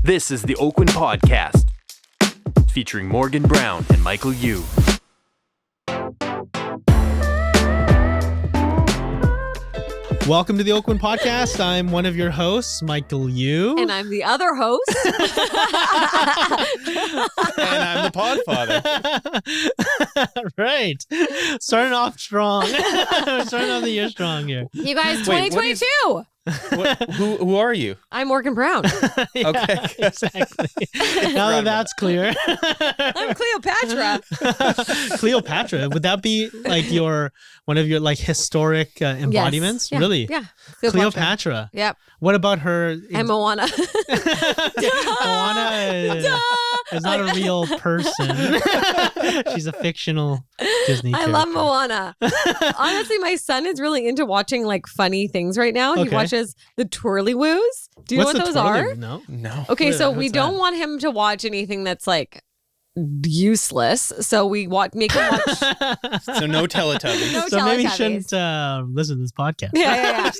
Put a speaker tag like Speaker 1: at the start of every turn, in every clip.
Speaker 1: This is the Oakwyn Podcast, featuring Morgan Browne and Michael Uy.
Speaker 2: Welcome to the Oakwyn Podcast. I'm one of your hosts, Michael Uy.
Speaker 3: And I'm the other host.
Speaker 4: And I'm the Podfather.
Speaker 2: Right. Starting off strong. Starting off the year strong here.
Speaker 3: You guys,
Speaker 4: Wait,
Speaker 3: 2022.
Speaker 4: Who are you?
Speaker 3: I'm Morgan Browne.
Speaker 2: Yeah,
Speaker 4: Okay.
Speaker 2: exactly. Now that that's clear.
Speaker 3: I'm Cleopatra.
Speaker 2: Cleopatra, would that be like one of your like historic embodiments?
Speaker 3: Yes. Yeah.
Speaker 2: Really?
Speaker 3: Yeah.
Speaker 2: Cleopatra.
Speaker 3: Yep.
Speaker 2: What about her?
Speaker 3: And Moana.
Speaker 2: Moana is not a real person. She's a fictional Disney
Speaker 3: I
Speaker 2: character.
Speaker 3: love Moana. Honestly, my son is really into watching like funny things right now. He
Speaker 2: Okay.
Speaker 3: watches the Twirly-woos. Do you know
Speaker 2: What's
Speaker 3: what
Speaker 2: the
Speaker 3: those are?
Speaker 2: twirly? No.
Speaker 4: No.
Speaker 3: Okay, so
Speaker 2: What's
Speaker 3: we
Speaker 2: that?
Speaker 3: don't want him to watch anything that's like useless. So we make him watch.
Speaker 4: So no Teletubbies.
Speaker 3: No
Speaker 2: So maybe you
Speaker 3: Teletubbies.
Speaker 2: shouldn't listen to this podcast.
Speaker 3: Yeah.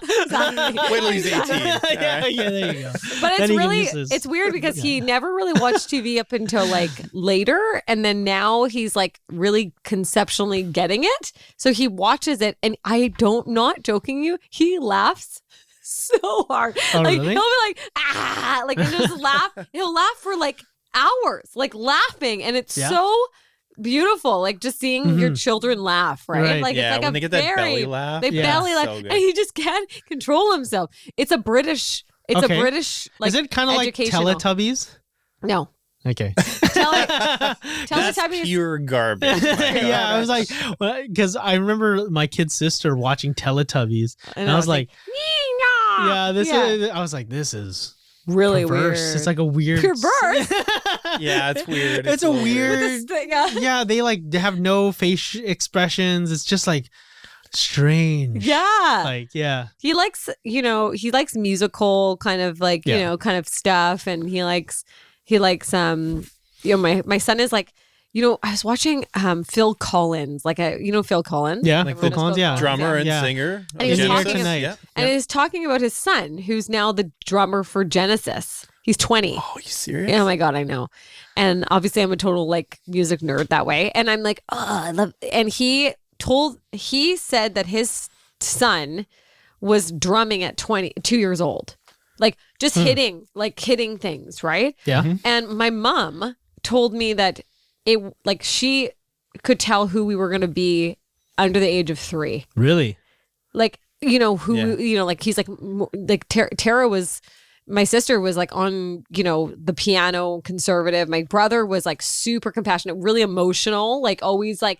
Speaker 3: Exactly.
Speaker 4: Wait till he's 18.
Speaker 2: yeah, there you go.
Speaker 3: But
Speaker 2: Then
Speaker 3: it's
Speaker 2: he can
Speaker 3: really,
Speaker 2: use this.
Speaker 3: it's weird because he never really watched TV up until like later. And then now he's like really conceptually getting it. So he watches it and not joking you, he laughs so hard.
Speaker 2: Oh,
Speaker 3: like
Speaker 2: really?
Speaker 3: he'll be like, like and just laugh. He'll laugh for like hours, like laughing. And it's
Speaker 2: Yeah.
Speaker 3: so beautiful. Like just seeing your children laugh, right?
Speaker 2: Right.
Speaker 3: Like
Speaker 4: Yeah,
Speaker 3: it's like
Speaker 4: when
Speaker 3: a
Speaker 4: they get that
Speaker 3: very,
Speaker 4: belly laugh.
Speaker 3: They
Speaker 2: Yeah.
Speaker 3: belly laugh.
Speaker 4: So
Speaker 3: And
Speaker 4: good.
Speaker 3: he just can't control himself. It's a British
Speaker 2: Okay.
Speaker 3: like
Speaker 2: Is it kind of like
Speaker 3: educational-
Speaker 2: Teletubbies?
Speaker 3: No.
Speaker 2: Okay.
Speaker 4: That's
Speaker 3: Teletubbies.
Speaker 4: pure garbage. my God.
Speaker 2: Yeah, I was like, because I remember my kid's sister watching Teletubbies, and I was like, yeah, this is. I was like, this is
Speaker 3: really
Speaker 2: perverse.
Speaker 3: weird.
Speaker 2: It's like a weird
Speaker 3: perverse.
Speaker 4: Yeah, it's weird.
Speaker 2: It's a
Speaker 4: little
Speaker 2: weird-
Speaker 3: This thing, yeah.
Speaker 2: Yeah, they have no face expressions. It's just like strange.
Speaker 3: Yeah.
Speaker 2: Like yeah.
Speaker 3: He likes musical kind of like,
Speaker 2: Yeah.
Speaker 3: kind of stuff. And he likes, my son is like, I was watching Phil Collins, Phil Collins.
Speaker 2: Yeah,
Speaker 4: Like
Speaker 2: Phil
Speaker 4: the
Speaker 2: Collins. Yeah,
Speaker 4: Drummer and
Speaker 2: Yeah.
Speaker 4: singer.
Speaker 3: And he was
Speaker 4: Genesis.
Speaker 3: talking-
Speaker 4: Yeah.
Speaker 3: And he's talking about his son, who's now the drummer for Genesis. He's 20.
Speaker 4: Oh, you serious?
Speaker 3: Oh my God, I know. And obviously I'm a total like music nerd that way. And I'm like, oh, I love, and he said that his son was drumming at 2 years old, like just hitting things. Right.
Speaker 2: Yeah.
Speaker 4: Mm-hmm.
Speaker 3: And my mom told me that she could tell who we were going to be under the age of 3.
Speaker 2: Really?
Speaker 3: Like,
Speaker 4: Yeah.
Speaker 3: like he's like Tara was, my sister was like on, the piano, conservative. My brother was like super compassionate, really emotional, like always like,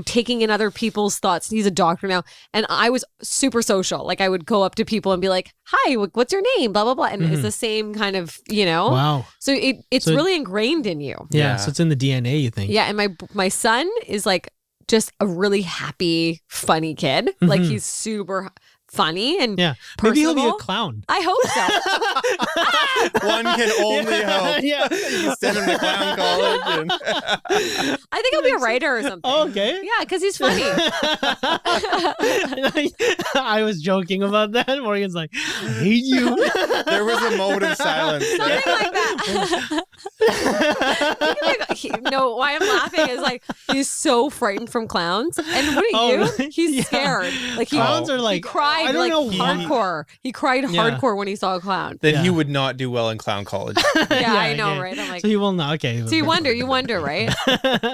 Speaker 3: taking in other people's thoughts. He's a doctor now. And I was super social. Like I would go up to people and be like, hi, what's your name? Blah, blah, blah. And it's the same kind of,
Speaker 2: Wow.
Speaker 3: So it's
Speaker 2: So-
Speaker 3: really ingrained in you.
Speaker 2: Yeah.
Speaker 4: Yeah.
Speaker 2: So it's in the DNA. You think?
Speaker 3: Yeah. And my son is like just a really happy, funny kid. Like he's super funny and
Speaker 2: Yeah. Maybe he'll be a
Speaker 3: personable.
Speaker 2: clown.
Speaker 3: I hope so.
Speaker 4: One can only hope.
Speaker 2: Yeah.
Speaker 4: You can send him to clown college. And
Speaker 3: I think he'll be a writer or something.
Speaker 2: Oh, okay.
Speaker 3: Yeah, because he's funny.
Speaker 2: I was joking about that. Morgan's like, I hate you.
Speaker 4: there was a moment of silence.
Speaker 3: Something like that. No, why I'm laughing is like he's so frightened from clowns. And what
Speaker 2: Oh,
Speaker 3: you?
Speaker 2: really?
Speaker 3: He's
Speaker 2: Yeah.
Speaker 3: scared. Like
Speaker 2: Clowns are
Speaker 3: he
Speaker 2: like,
Speaker 3: cried
Speaker 2: I don't
Speaker 3: like
Speaker 2: know why.
Speaker 3: hardcore. He cried
Speaker 2: Yeah.
Speaker 3: hardcore when he saw a clown.
Speaker 4: Then
Speaker 2: Yeah.
Speaker 4: he would not do well in clown college.
Speaker 3: Yeah, I know,
Speaker 2: okay.
Speaker 3: right? I'm like,
Speaker 2: So he will not. Okay.
Speaker 3: so you wonder, right?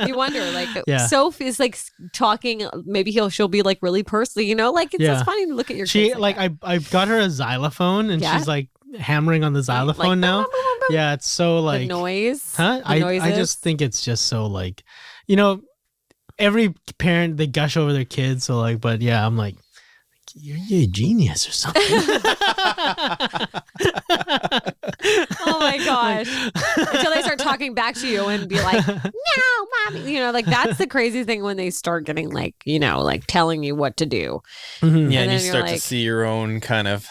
Speaker 3: You wonder, like,
Speaker 2: Yeah.
Speaker 3: Soph is like talking. Maybe she'll be like really personally, like it's
Speaker 2: Yeah.
Speaker 3: just funny to look at your.
Speaker 2: She
Speaker 3: kids
Speaker 2: like I got her a xylophone and
Speaker 3: Yeah?
Speaker 2: she's like hammering on the xylophone now. Yeah, it's so
Speaker 3: the
Speaker 2: like
Speaker 3: noise.
Speaker 2: Huh?
Speaker 3: The
Speaker 2: I
Speaker 3: noises.
Speaker 2: just think it's just so like, every parent they gush over their kids. So like, but yeah, I'm like, you're a genius or something.
Speaker 3: Oh my gosh. Until they start talking back to you and be like, no, mommy. Like that's the crazy thing when they start getting like, like telling you what to do.
Speaker 2: Mhm.
Speaker 4: Yeah,
Speaker 3: And
Speaker 4: and
Speaker 3: then
Speaker 4: you
Speaker 3: you're
Speaker 4: start to
Speaker 3: like-
Speaker 4: see your own kind of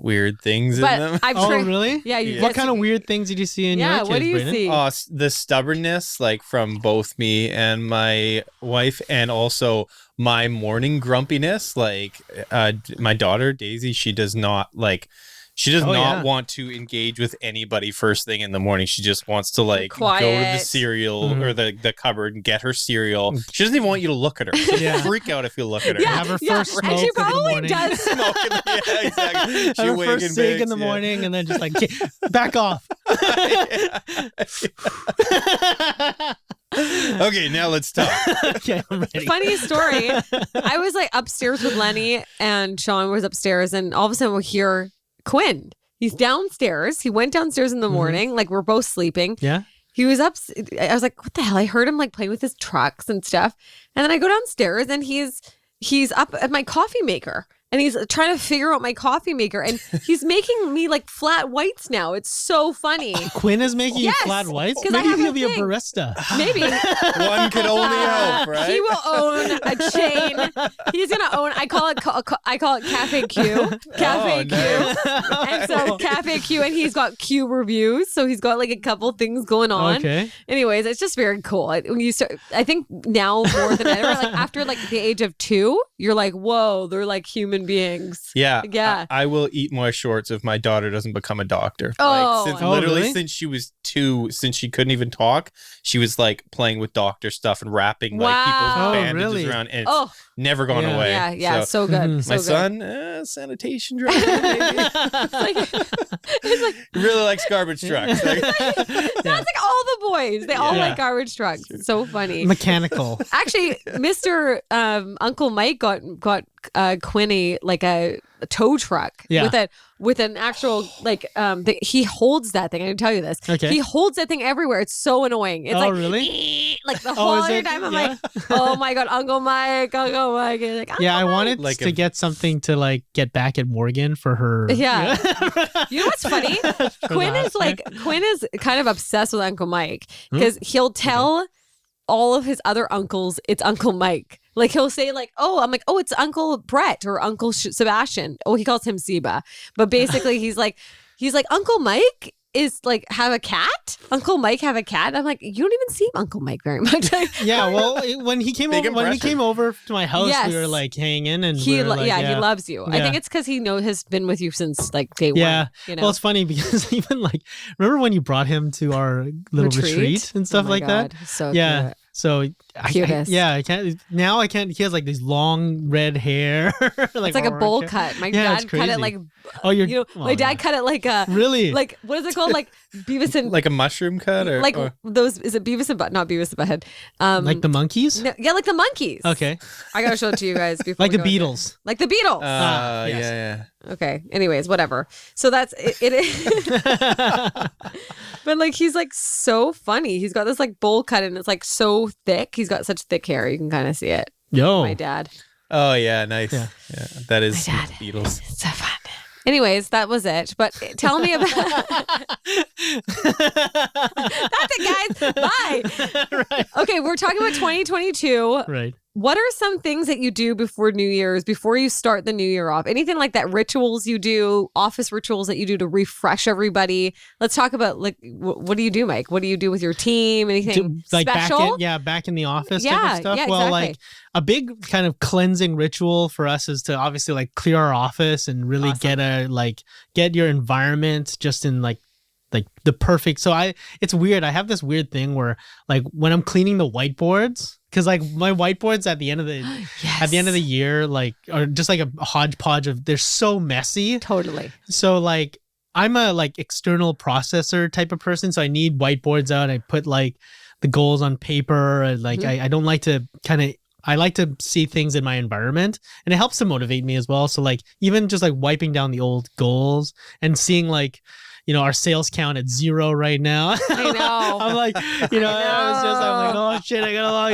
Speaker 4: weird things in
Speaker 3: But
Speaker 4: them.
Speaker 3: I've
Speaker 2: Oh,
Speaker 3: tried.
Speaker 2: really?
Speaker 3: Yeah.
Speaker 2: What kind of weird things did you see in your
Speaker 3: Yeah.
Speaker 2: kids,
Speaker 3: What do you
Speaker 2: Brayden?
Speaker 3: see?
Speaker 4: The stubbornness, like from both me and my wife, and also my morning grumpiness. Like my daughter Daisy, she does not like She does not
Speaker 2: yeah.
Speaker 4: want to engage with anybody first thing in the morning. She just wants to like go to the
Speaker 3: Quiet.
Speaker 4: cereal or the cupboard and get her cereal. She doesn't even want you to look at her. She'll
Speaker 2: Yeah.
Speaker 4: freak out if you look at her.
Speaker 3: Yeah,
Speaker 2: Have her
Speaker 3: yeah.
Speaker 2: first
Speaker 3: And
Speaker 2: smoke
Speaker 3: she
Speaker 2: in the
Speaker 3: probably
Speaker 2: morning.
Speaker 3: does.
Speaker 4: Smoking, yeah, exactly.
Speaker 2: Have
Speaker 4: She
Speaker 2: her
Speaker 4: wake
Speaker 2: first
Speaker 4: and
Speaker 2: cig
Speaker 4: bakes,
Speaker 2: in the
Speaker 4: yeah.
Speaker 2: morning and then just like, back off.
Speaker 4: Okay, now let's talk.
Speaker 2: Okay, I'm ready.
Speaker 3: Funny story. I was like upstairs with Lenny and Sean was upstairs, and all of a sudden we'll hear Quinn. He's downstairs. He went downstairs in the morning, like we're both sleeping.
Speaker 2: Yeah.
Speaker 3: He was up. I was like, what the hell? I heard him like playing with his trucks and stuff. And then I go downstairs and he's up at my coffee maker. And he's trying to figure out my coffee maker. And he's making me like flat whites now. It's so funny.
Speaker 2: Quinn is making
Speaker 3: Yes,
Speaker 2: you flat whites?
Speaker 3: 'cause I
Speaker 2: Maybe
Speaker 3: have
Speaker 2: he'll
Speaker 3: a
Speaker 2: be a
Speaker 3: thing.
Speaker 2: barista.
Speaker 3: Maybe.
Speaker 4: One could only hope, right?
Speaker 3: He will own a chain. He's gonna own. I call it Cafe Q. Cafe Q.
Speaker 4: nice.
Speaker 3: And so Cafe Q, and he's got Q reviews. So he's got like a couple things going on.
Speaker 2: Okay.
Speaker 3: Anyways, it's just very cool. When you start, I think now more than ever, like after like the age of 2, you're like, whoa, they're like human beings.
Speaker 4: Yeah.
Speaker 3: Yeah.
Speaker 4: I will eat my shorts if my daughter doesn't become a doctor.
Speaker 3: Oh.
Speaker 4: Like,
Speaker 2: Oh,
Speaker 4: literally
Speaker 2: really?
Speaker 4: since she was 2, since she couldn't even talk, she was like playing with doctor stuff and wrapping like
Speaker 3: Wow.
Speaker 4: people's
Speaker 2: Oh,
Speaker 4: bandages
Speaker 2: really?
Speaker 4: around, and it's
Speaker 3: Oh,
Speaker 4: never gone
Speaker 2: Yeah.
Speaker 4: away.
Speaker 3: yeah, so good.
Speaker 2: Mhm.
Speaker 3: So
Speaker 4: My
Speaker 3: good.
Speaker 4: son, sanitation driver, maybe.
Speaker 3: It's like
Speaker 4: Really likes garbage trucks. Like,
Speaker 3: that's like all the boys. They all
Speaker 2: Yeah.
Speaker 3: like garbage trucks. It's so funny.
Speaker 2: Mechanical.
Speaker 3: Actually, Mr. Uncle Mike got Quinny like a tow truck
Speaker 2: Yeah.
Speaker 3: with an actual like he holds that thing. I didn't tell you this.
Speaker 2: Okay.
Speaker 3: He holds that thing everywhere. It's so annoying. It's
Speaker 2: Oh,
Speaker 3: like
Speaker 2: really?
Speaker 3: like the
Speaker 2: Oh,
Speaker 3: whole
Speaker 2: is
Speaker 3: other
Speaker 2: it?
Speaker 3: time I'm
Speaker 2: Yeah.
Speaker 3: like, oh my god, Uncle Mike. And like,
Speaker 2: Yeah, I
Speaker 3: Uncle Mike.
Speaker 2: wanted
Speaker 4: Like
Speaker 2: to
Speaker 4: a-
Speaker 2: get something to like get back at Morgan for her.
Speaker 3: Yeah. You know what's funny?
Speaker 2: For
Speaker 3: Quinn
Speaker 2: the
Speaker 3: is
Speaker 2: last
Speaker 3: like Quinn is kind of obsessed with Uncle Mike
Speaker 2: Hmm?
Speaker 3: because he'll tell all of his other uncles it's Uncle Mike. Like he'll say like, oh, I'm like, oh, it's Uncle Brett or Uncle Sebastian. Oh, he calls him Seba, but basically he's like Uncle Mike is like have a cat. Uncle Mike have a cat. I'm like, you don't even see Uncle Mike very much.
Speaker 2: Yeah, well, when he came
Speaker 4: Big
Speaker 2: over,
Speaker 4: impression.
Speaker 2: to my house,
Speaker 3: Yes.
Speaker 2: we were like hanging, and
Speaker 3: he
Speaker 2: we were, like,
Speaker 3: he loves you. I
Speaker 2: Yeah.
Speaker 3: think it's because he has been with you since like day
Speaker 2: Yeah.
Speaker 3: one. You know,
Speaker 2: Well, it's funny because even like, remember when you brought him to our little retreat and stuff
Speaker 3: Oh my
Speaker 2: like that?
Speaker 3: God, So
Speaker 2: Yeah.
Speaker 3: cute.
Speaker 2: So
Speaker 3: Cutest.
Speaker 2: I can't now. I can't. He has like these long red hair.
Speaker 3: It's like a bowl cut. My
Speaker 2: Yeah, it's
Speaker 3: dad cut it
Speaker 2: crazy.
Speaker 3: like
Speaker 2: Oh, you're.
Speaker 3: you know.
Speaker 2: oh,
Speaker 3: My dad
Speaker 2: yeah.
Speaker 3: cut it like a
Speaker 2: Really?
Speaker 3: like what is it called? Like Beavis and
Speaker 4: like a mushroom cut, or
Speaker 3: like
Speaker 4: or-
Speaker 3: those. Is it Beavis and not Beavis and Butthead?
Speaker 2: Like the monkeys?
Speaker 3: no, yeah, like the monkeys.
Speaker 2: Okay.
Speaker 3: I gotta show it to you guys before.
Speaker 2: Like the
Speaker 3: we go into it.
Speaker 2: Beatles.
Speaker 3: Like the Beatles.
Speaker 2: yes.
Speaker 4: yeah.
Speaker 3: Okay. Anyways, whatever. So that's it. It is. But like he's like so funny. He's got this like bowl cut and it's like so thick. He's got such thick hair. You can kind of see it.
Speaker 2: Yo.
Speaker 3: My dad.
Speaker 4: Oh yeah, nice.
Speaker 2: Yeah.
Speaker 4: Yeah, that is
Speaker 3: My dad.
Speaker 4: Beatles.
Speaker 3: It's so fun. Anyways, that was it. But tell me about that's it, guys. Bye.
Speaker 2: Right.
Speaker 3: Okay, we're talking about 2022.
Speaker 2: Right.
Speaker 3: What are some things that you do before New Year's, before you start the new year off? Anything like that, rituals you do, office rituals that you do to refresh everybody? Let's talk about like, what do you do, Mike? What do you do with your team? Anything
Speaker 2: Like
Speaker 3: special?
Speaker 2: back in the office type
Speaker 3: Yeah,
Speaker 2: of stuff.
Speaker 3: yeah,
Speaker 2: Well,
Speaker 3: exactly.
Speaker 2: like a big kind of cleansing ritual for us is to obviously like clear our office and really get your environment just in like the perfect. So it's weird. I have this weird thing where like when I'm cleaning the whiteboards, because like my whiteboards at the end of the year like are just like a hodgepodge of, they're so messy.
Speaker 3: Totally.
Speaker 2: So like I'm a like external processor type of person, so I need whiteboards out. I put like the goals on paper, and like I don't like to I like to see things in my environment, and it helps to motivate me as well. So like even just like wiping down the old goals and seeing like, you know, our sales count at 0 right now.
Speaker 3: I know.
Speaker 2: I'm like, you know, I'm like, oh shit, I got a lot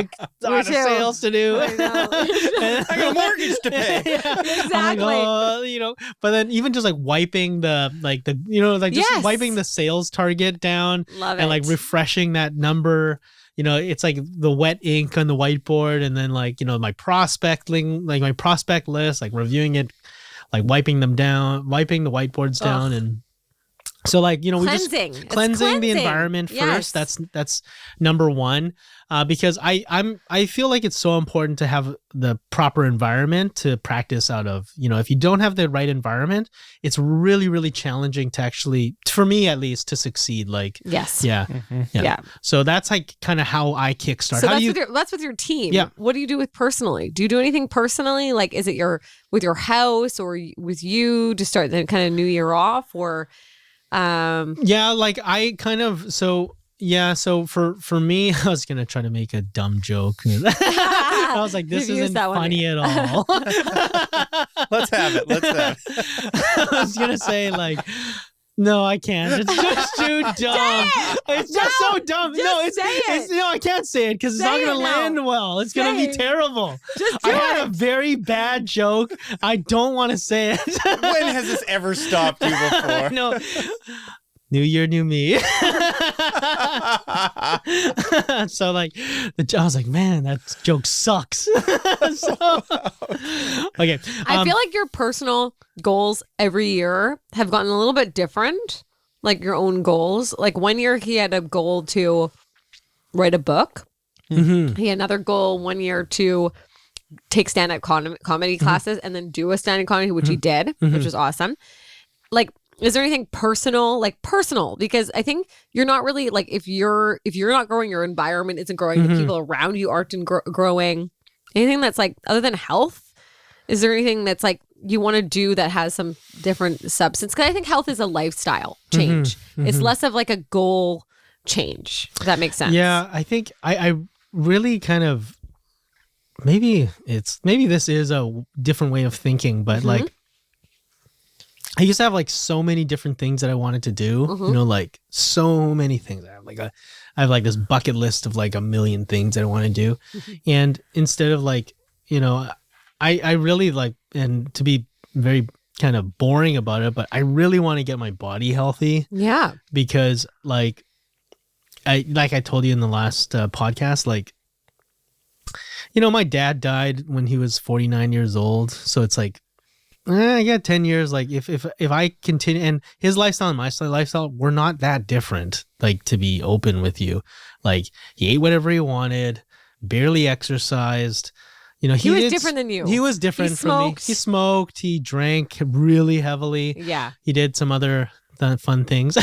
Speaker 2: of
Speaker 3: too.
Speaker 2: sales to do.
Speaker 3: I know.
Speaker 4: I got a mortgage to pay.
Speaker 2: Yeah. I'm like,
Speaker 3: Exactly.
Speaker 2: oh, you know, but then even just like wiping just
Speaker 3: Yes.
Speaker 2: wiping the sales target down
Speaker 3: Love it.
Speaker 2: and like refreshing that number. You know, it's like the wet ink on the whiteboard, and then like, you know, my prospect list, like reviewing it, like wiping the whiteboards down, and So like, we
Speaker 3: Cleansing.
Speaker 2: just
Speaker 3: It's
Speaker 2: cleansing the
Speaker 3: cleansing.
Speaker 2: environment
Speaker 3: Yes.
Speaker 2: first. That's number one. Because I feel like it's so important to have the proper environment to practice out of. If you don't have the right environment, it's really, really challenging to actually, for me at least, to succeed. Like,
Speaker 3: Yes.
Speaker 2: yeah. So that's like kind of how I kickstart.
Speaker 3: So
Speaker 2: How
Speaker 3: that's with your team.
Speaker 2: Yeah.
Speaker 3: What do you do with personally? Do you do anything personally? Like, is it with your house or with you to start the kind of new year off, or?
Speaker 2: Yeah, like I kind of so for me, I was gonna try to make a dumb joke. I was like, this
Speaker 3: You've used
Speaker 2: isn't
Speaker 3: that one.
Speaker 2: funny at all.
Speaker 4: Let's have it.
Speaker 2: I was gonna say like, no, I can't. It's just too dumb. It's just so dumb.
Speaker 3: Just say it.
Speaker 2: No, I can't say it because it's not
Speaker 3: Say
Speaker 2: gonna
Speaker 3: it now.
Speaker 2: land well. It's gonna
Speaker 3: Say
Speaker 2: be
Speaker 3: it.
Speaker 2: terrible.
Speaker 3: Just do
Speaker 2: I had a
Speaker 3: it.
Speaker 2: very bad joke. I don't want to say it.
Speaker 4: When has this ever stopped you before?
Speaker 2: No. New year, new me. So like, I was like, man, that joke sucks. Okay.
Speaker 3: I feel like your personal goals every year have gotten a little bit different, like your own goals. Like one year he had a goal to write a book.
Speaker 2: Mhm.
Speaker 3: He had another goal one year to take stand-up comedy classes and then do a stand-up comedy, which he did, which was awesome. Like, is there anything personal? Because I think you're not really like, if you're not growing, your environment isn't growing, the people around you aren't growing. Anything that's like, other than health, is there anything that's like you want to do that has some different substance? Because I think health is a lifestyle change. It's less of like a goal change. If that makes sense.
Speaker 2: Yeah, I think I really kind of maybe this is a different way of thinking, but like I used to have like so many different things that I wanted to do, like so many things. I have like this bucket list of like a million things that I want to do. And instead of like, I really like, and to be very kind of boring about it, but I really want to get my body healthy.
Speaker 3: Yeah.
Speaker 2: Because like I told you in the last podcast, like, my dad died when he was 49 years old. So it's like, I got 10 years. Like if I continue, and his lifestyle and my lifestyle, we're not that different. Like, to be open with you, like he ate whatever he wanted, barely exercised. He
Speaker 3: was different than you.
Speaker 2: He was different from me. He smoked. He drank really heavily.
Speaker 3: Yeah.
Speaker 2: He did some other fun things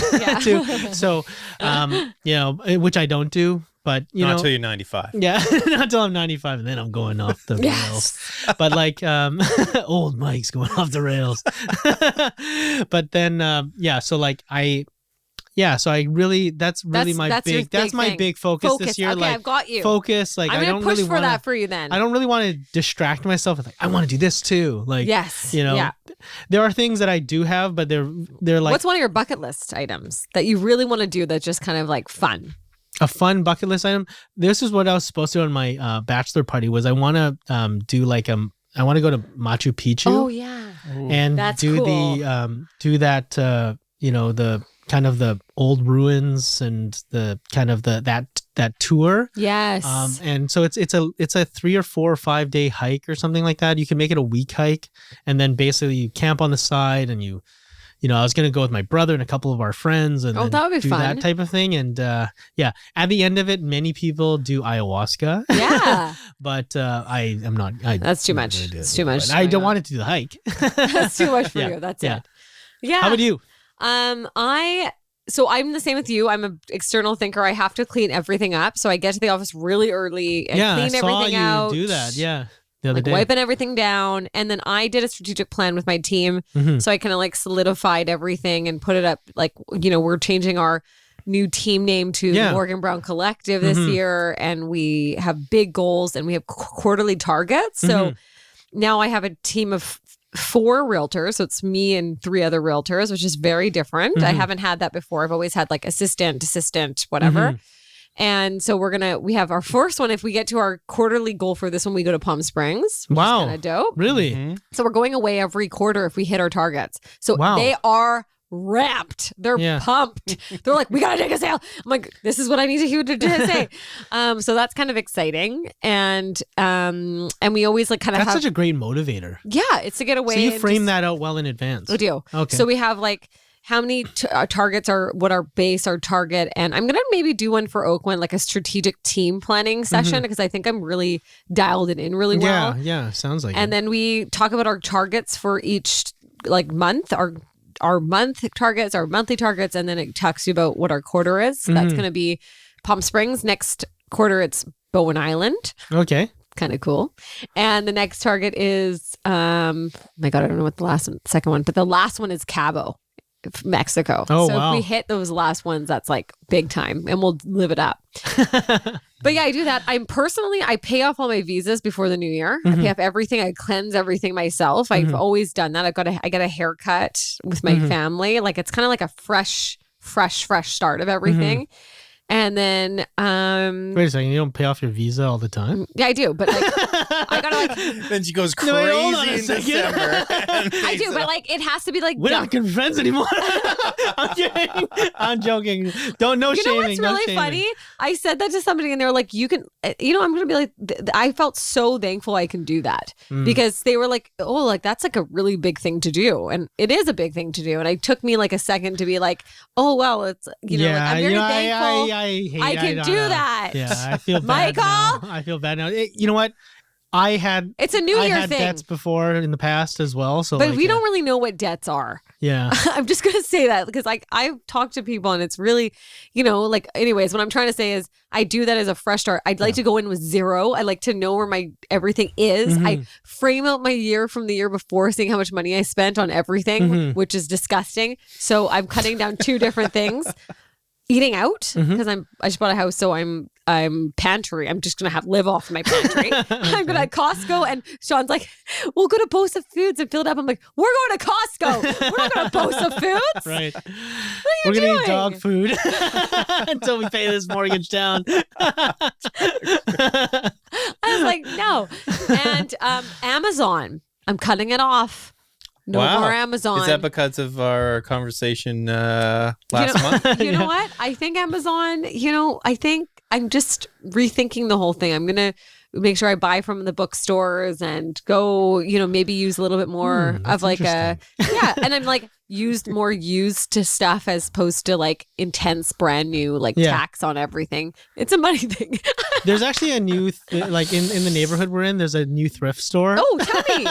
Speaker 2: too. So, which I don't do. But
Speaker 4: not until you're 95.
Speaker 2: Yeah, not until I'm 95, and then I'm going off the rails. But like, old Mike's going off the rails. But then, so like so I really, that's my big focus this year.
Speaker 3: Okay,
Speaker 2: like,
Speaker 3: I've got you.
Speaker 2: Focus. Like,
Speaker 3: I'm
Speaker 2: I
Speaker 3: gonna
Speaker 2: don't
Speaker 3: push
Speaker 2: really
Speaker 3: for
Speaker 2: want
Speaker 3: that for you then.
Speaker 2: I don't really want to distract myself with like, I want to do this too. Like,
Speaker 3: yes,
Speaker 2: there are things that I do have, but they're like,
Speaker 3: what's one of your bucket list items that you really want to do that's just kind of like fun?
Speaker 2: A fun bucket list item. This is what I was supposed to do on my bachelor party. Was I want to do like I want to go to Machu Picchu.
Speaker 3: Oh yeah,
Speaker 2: and
Speaker 3: that's
Speaker 2: do
Speaker 3: cool.
Speaker 2: Do that the kind of the old ruins and the kind of that tour.
Speaker 3: Yes.
Speaker 2: And so it's a 3 or 4 or 5 day hike or something like that. You can make it a week hike, and then basically you camp on the side, and I was going to go with my brother and a couple of our friends and
Speaker 3: that would be
Speaker 2: do
Speaker 3: fun.
Speaker 2: that type of thing. And at the end of it, many people do ayahuasca.
Speaker 3: Yeah.
Speaker 2: But I am not.
Speaker 3: That's too much. It's too much.
Speaker 2: I don't want it to do the hike.
Speaker 3: That's too much for
Speaker 2: Yeah.
Speaker 3: you. That's
Speaker 2: Yeah.
Speaker 3: it. Yeah.
Speaker 2: How about you?
Speaker 3: So I'm the same with you. I'm an external thinker. I have to clean everything up. So I get to the office really early and
Speaker 2: I
Speaker 3: clean
Speaker 2: saw
Speaker 3: everything
Speaker 2: you
Speaker 3: out.
Speaker 2: do that. Yeah. The other
Speaker 3: Like
Speaker 2: day.
Speaker 3: wiping everything down. And then I did a strategic plan with my team. So I kind of like solidified everything and put it up. Like, we're changing our new team name to the Morgan Browne Collective this year. And we have big goals and we have quarterly targets. So now I have a team of 4 realtors. So it's me and 3 other realtors, which is very different. I haven't had that before. I've always had like assistant, whatever. And so we have our first one. If we get to our quarterly goal for this one, we go to Palm Springs. Which
Speaker 2: Wow.
Speaker 3: is kind of dope.
Speaker 2: Really?
Speaker 3: So we're going away every quarter if we hit our targets. So they are ramped. They're pumped. They're like, we gotta take a sail. I'm like, this is what I need to hear to say. So that's kind of exciting. And we always like kind of
Speaker 2: That's
Speaker 3: have
Speaker 2: such a great motivator.
Speaker 3: it's to get away.
Speaker 2: So you
Speaker 3: and
Speaker 2: frame
Speaker 3: just-
Speaker 2: that out well in advance.
Speaker 3: We do.
Speaker 2: Okay.
Speaker 3: So we have like, how many targets are what our base, our target. And I'm going to maybe do one for Oakwyn, like a strategic team planning session, because I think I'm really dialed it in really well.
Speaker 2: Yeah, sounds like
Speaker 3: and
Speaker 2: it.
Speaker 3: then we talk about our targets for each like month, our month targets, our monthly targets, and then it talks you about what our quarter is. So that's going to be Palm Springs. Next quarter, it's Bowen Island.
Speaker 2: Okay.
Speaker 3: Kind of cool. And the next target is, my God, I don't know what the second one, but the last one is Cabo, Mexico.
Speaker 2: Oh,
Speaker 3: so
Speaker 2: wow.
Speaker 3: if we hit those last ones, that's like big time and we'll live it up. But yeah, I do that. I pay off all my visas before the new year. I pay off everything. I cleanse everything myself. I've always done that. I get a haircut with my family. Like it's kind of like a fresh start of everything. And then
Speaker 2: wait a second, you don't pay off your visa all the time?
Speaker 3: yeah, I do, but like I gotta like
Speaker 4: Then she goes crazy
Speaker 2: wait, hold on a
Speaker 4: in
Speaker 2: second.
Speaker 4: December.
Speaker 3: I do, but like it has to be like
Speaker 2: We're not good friends anymore. I'm kidding. I'm joking. Don't no
Speaker 3: you
Speaker 2: shaming.
Speaker 3: know what's
Speaker 2: no
Speaker 3: really
Speaker 2: shaming.
Speaker 3: funny? I said that to somebody and they were like, you can, I'm going to be like, I felt so thankful I can do that because they were like, oh, like that's like a really big thing to do. And it is a big thing to do. And it took me like a second to be like, oh, well, it's, like I'm very thankful I can do that.
Speaker 2: Yeah, I feel bad
Speaker 3: Michael?
Speaker 2: now. I feel bad now. You know what?
Speaker 3: It's a New
Speaker 2: I
Speaker 3: Year
Speaker 2: had
Speaker 3: thing.
Speaker 2: debts before in the past as well. So
Speaker 3: But
Speaker 2: like,
Speaker 3: we don't really know what debts are.
Speaker 2: Yeah.
Speaker 3: I'm just going to say that because like I've talked to people and it's really, like anyways, what I'm trying to say is I do that as a fresh start. I'd like to go in with zero. I like to know where my everything is. I frame out my year from the year before, seeing how much money I spent on everything, which is disgusting. So I'm cutting down two different things. Eating out because I just bought a house, so I'm pantry. I'm just gonna live off my pantry. I'm gonna Costco, and Sean's like, "We'll go to Bosa Foods and fill it up." I'm like, "We're going to Costco. We're not going to Bosa Foods."
Speaker 2: Right.
Speaker 3: What are you
Speaker 2: We're
Speaker 3: doing?
Speaker 2: gonna eat dog food until we pay this mortgage down.
Speaker 3: I was like, "No," and Amazon. I'm cutting it off. No more Amazon.
Speaker 4: Is that because of our conversation last month?
Speaker 3: You know what? I think Amazon, I think I'm just rethinking the whole thing. I'm going to make sure I buy from the bookstores and go, maybe use a little bit more of like and I'm like used to stuff as opposed to like intense brand new tax on everything. It's a money thing.
Speaker 2: There's actually a new like in the neighborhood we're in, there's a new thrift store.
Speaker 3: Oh, tell me.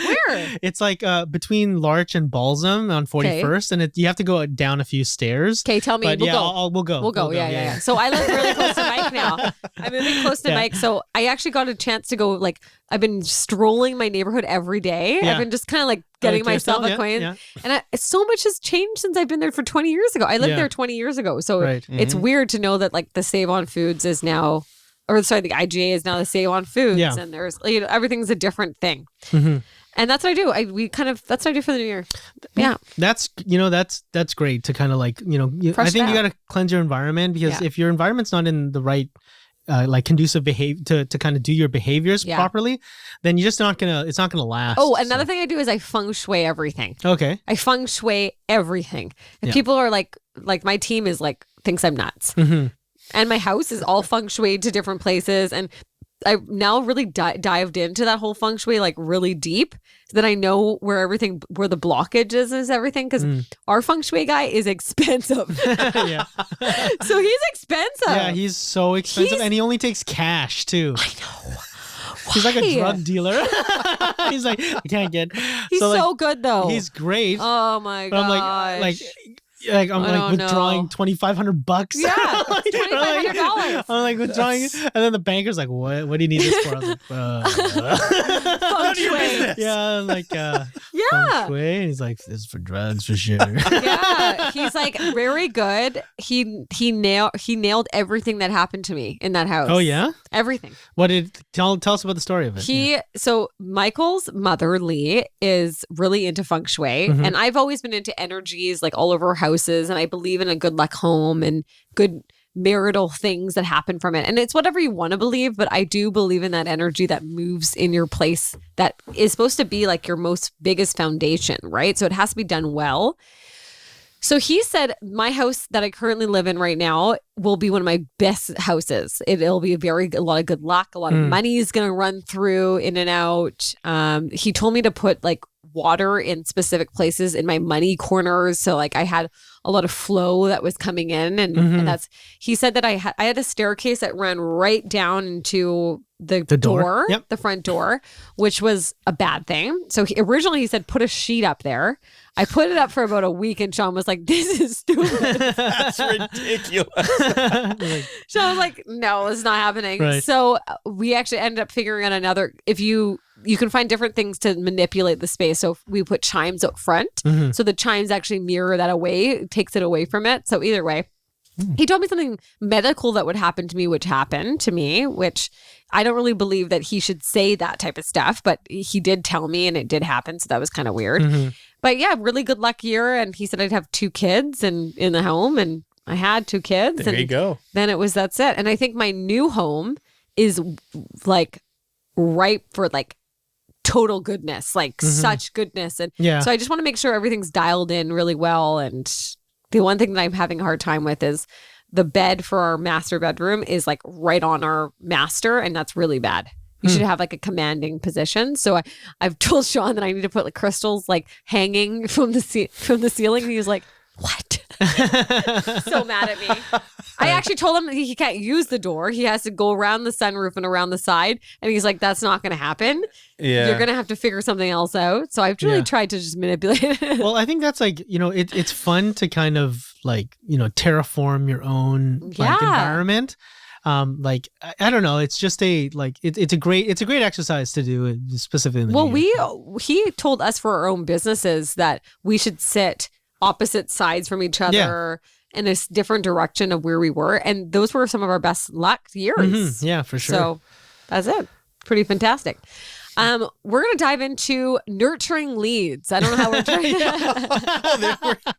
Speaker 3: Where?
Speaker 2: It's like between Larch and Balsam on 41st, and you have to go down a few stairs.
Speaker 3: Okay, tell me.
Speaker 2: But
Speaker 3: We'll go.
Speaker 2: We'll go.
Speaker 3: We'll go. Yeah. So I live really close to Mike now. I'm moving close to Mike. So I actually got a chance to go, I've been strolling my neighborhood every day.
Speaker 2: Yeah.
Speaker 3: I've been just kind of getting myself acquainted.
Speaker 2: Yeah.
Speaker 3: And so much has changed since I've been there for 20 years ago. I lived there 20 years ago. So it's weird to know that the Save on Foods is now, the IGA is now the Save on Foods.
Speaker 2: Yeah.
Speaker 3: And there's, everything's a different thing. And that's what I do. That's what I do for the new year. Yeah.
Speaker 2: That's great to kind of I think you got to cleanse your environment because if your environment's not in the right conducive behavior to kind of do your behaviors properly, then you're just it's not gonna last.
Speaker 3: Oh, another thing I do is I feng shui everything.
Speaker 2: Okay.
Speaker 3: I feng shui everything. And people are like my team is thinks I'm nuts. And my house is all feng shui to different places. And I've now really dived into that whole feng shui really deep so that I know where the blockage is everything. Because our feng shui guy is expensive.
Speaker 2: Yeah.
Speaker 3: So he's expensive.
Speaker 2: Yeah, he's so expensive. And he only takes cash too.
Speaker 3: I know.
Speaker 2: He's like a drug dealer. He's like, I can't get.
Speaker 3: He's so good though.
Speaker 2: He's great.
Speaker 3: Oh my
Speaker 2: But
Speaker 3: gosh.
Speaker 2: I'm withdrawing $2,500.
Speaker 3: Yeah, $2,500.
Speaker 2: I'm withdrawing, and then the banker's like, "What? What do you need this for?" I was like,
Speaker 3: Feng shui.
Speaker 2: "Yeah, feng shui." And he's like, "This is for drugs for sure."
Speaker 3: Yeah, he's very good. He nailed everything that happened to me in that house.
Speaker 2: Oh yeah,
Speaker 3: everything.
Speaker 2: What did tell us about the story of it?
Speaker 3: So Michael's mother Lee is really into feng shui, and I've always been into energies all over houses, and I believe in a good luck home and good marital things that happen from it. And it's whatever you want to believe, but I do believe in that energy that moves in your place that is supposed to be your most biggest foundation, right? So it has to be done well. So he said, my house that I currently live in right now will be one of my best houses. It'll be a lot of good luck. A lot of money is going to run through in and out. He told me to put like water in specific places in my money corners. So like I had a lot of flow that was coming in. And he said that I had a staircase that ran right down into the door,
Speaker 2: Yep.
Speaker 3: the front door, which was a bad thing. So originally he said, put a sheet up there. I put it up for about a week and Sean was like, this is stupid.
Speaker 4: That's ridiculous.
Speaker 3: Sean was like, no, it's not happening.
Speaker 2: Right.
Speaker 3: So we actually ended up figuring out another, if you can find different things to manipulate the space. So we put chimes out front. So the chimes actually mirror that away. It takes it away from it. So either way, he told me something medical that would happen to me, which happened to me, which I don't really believe that he should say that type of stuff, but he did tell me and it did happen. So that was kind of weird. But yeah, really good luck year. And he said I'd have 2 kids in the home, and I had 2 kids.
Speaker 4: There
Speaker 3: and
Speaker 4: you go.
Speaker 3: Then that's it. And I think my new home is like ripe for like total goodness, like such goodness. And so I just want to make sure everything's dialed in really well. And the one thing that I'm having a hard time with is the bed for our master bedroom is like right on our master, and that's really bad. You should have like a commanding position. So I've told Sean that I need to put like crystals like hanging from the ceiling, and he was like, "What?" So mad at me. I actually told him he can't use the door. He has to go around the sunroof and around the side. And he's like, that's not going to happen.
Speaker 4: Yeah.
Speaker 3: You're going to have to figure something else out. So I've really tried to just manipulate it.
Speaker 2: Well, I think that's like, it's fun to kind of like, terraform your own like environment. Like, I don't know. It's just it's a great exercise to do specifically in the new year.
Speaker 3: He told us for our own businesses that we should sit opposite sides from each other in a different direction of where we were. And those were some of our best luck years.
Speaker 2: Yeah, for sure.
Speaker 3: So that's it. Pretty fantastic. We're going to dive into nurturing leads. I don't know how we're trying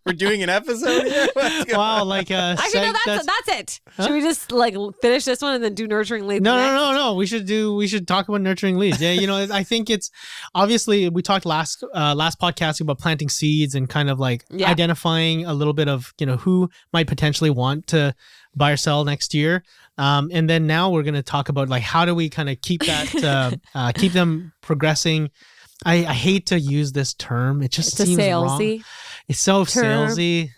Speaker 4: we're doing an episode here?
Speaker 2: Wow, like
Speaker 3: actually, no, that's it. Huh? Should we just like finish this one and then do nurturing leads?
Speaker 2: No. We should talk about nurturing leads. Yeah, I think it's obviously we talked last podcast about planting seeds and kind of like identifying a little bit of who might potentially want to buy or sell next year. And then now we're going to talk about like how do we kind of keep that keep them progressing. I hate to use this term. It just seems
Speaker 3: salesy
Speaker 2: wrong. It's so
Speaker 3: term.
Speaker 2: salesy.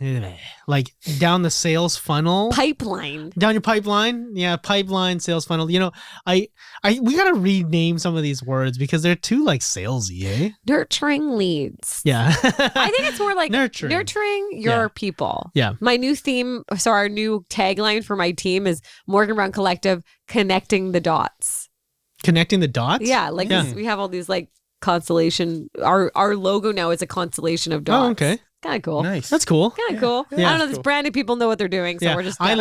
Speaker 2: Like down the sales funnel.
Speaker 3: Pipeline.
Speaker 2: Down your pipeline. Yeah, pipeline, sales funnel. We got to rename some of these words because they're too like salesy, eh?
Speaker 3: Nurturing leads.
Speaker 2: Yeah.
Speaker 3: I think it's more like
Speaker 2: nurturing
Speaker 3: your people.
Speaker 2: Yeah.
Speaker 3: My new theme, our new tagline for my team is Morgan Browne Collective, connecting the dots.
Speaker 2: Connecting the dots?
Speaker 3: Yeah. We have all these like constellation. Our logo now is a constellation of dots.
Speaker 2: Oh, okay.
Speaker 3: Kind of cool.
Speaker 4: Nice.
Speaker 2: That's cool.
Speaker 3: Kind of cool.
Speaker 2: Yeah.
Speaker 3: I don't know. These branded people know what they're doing, so we're just.
Speaker 2: I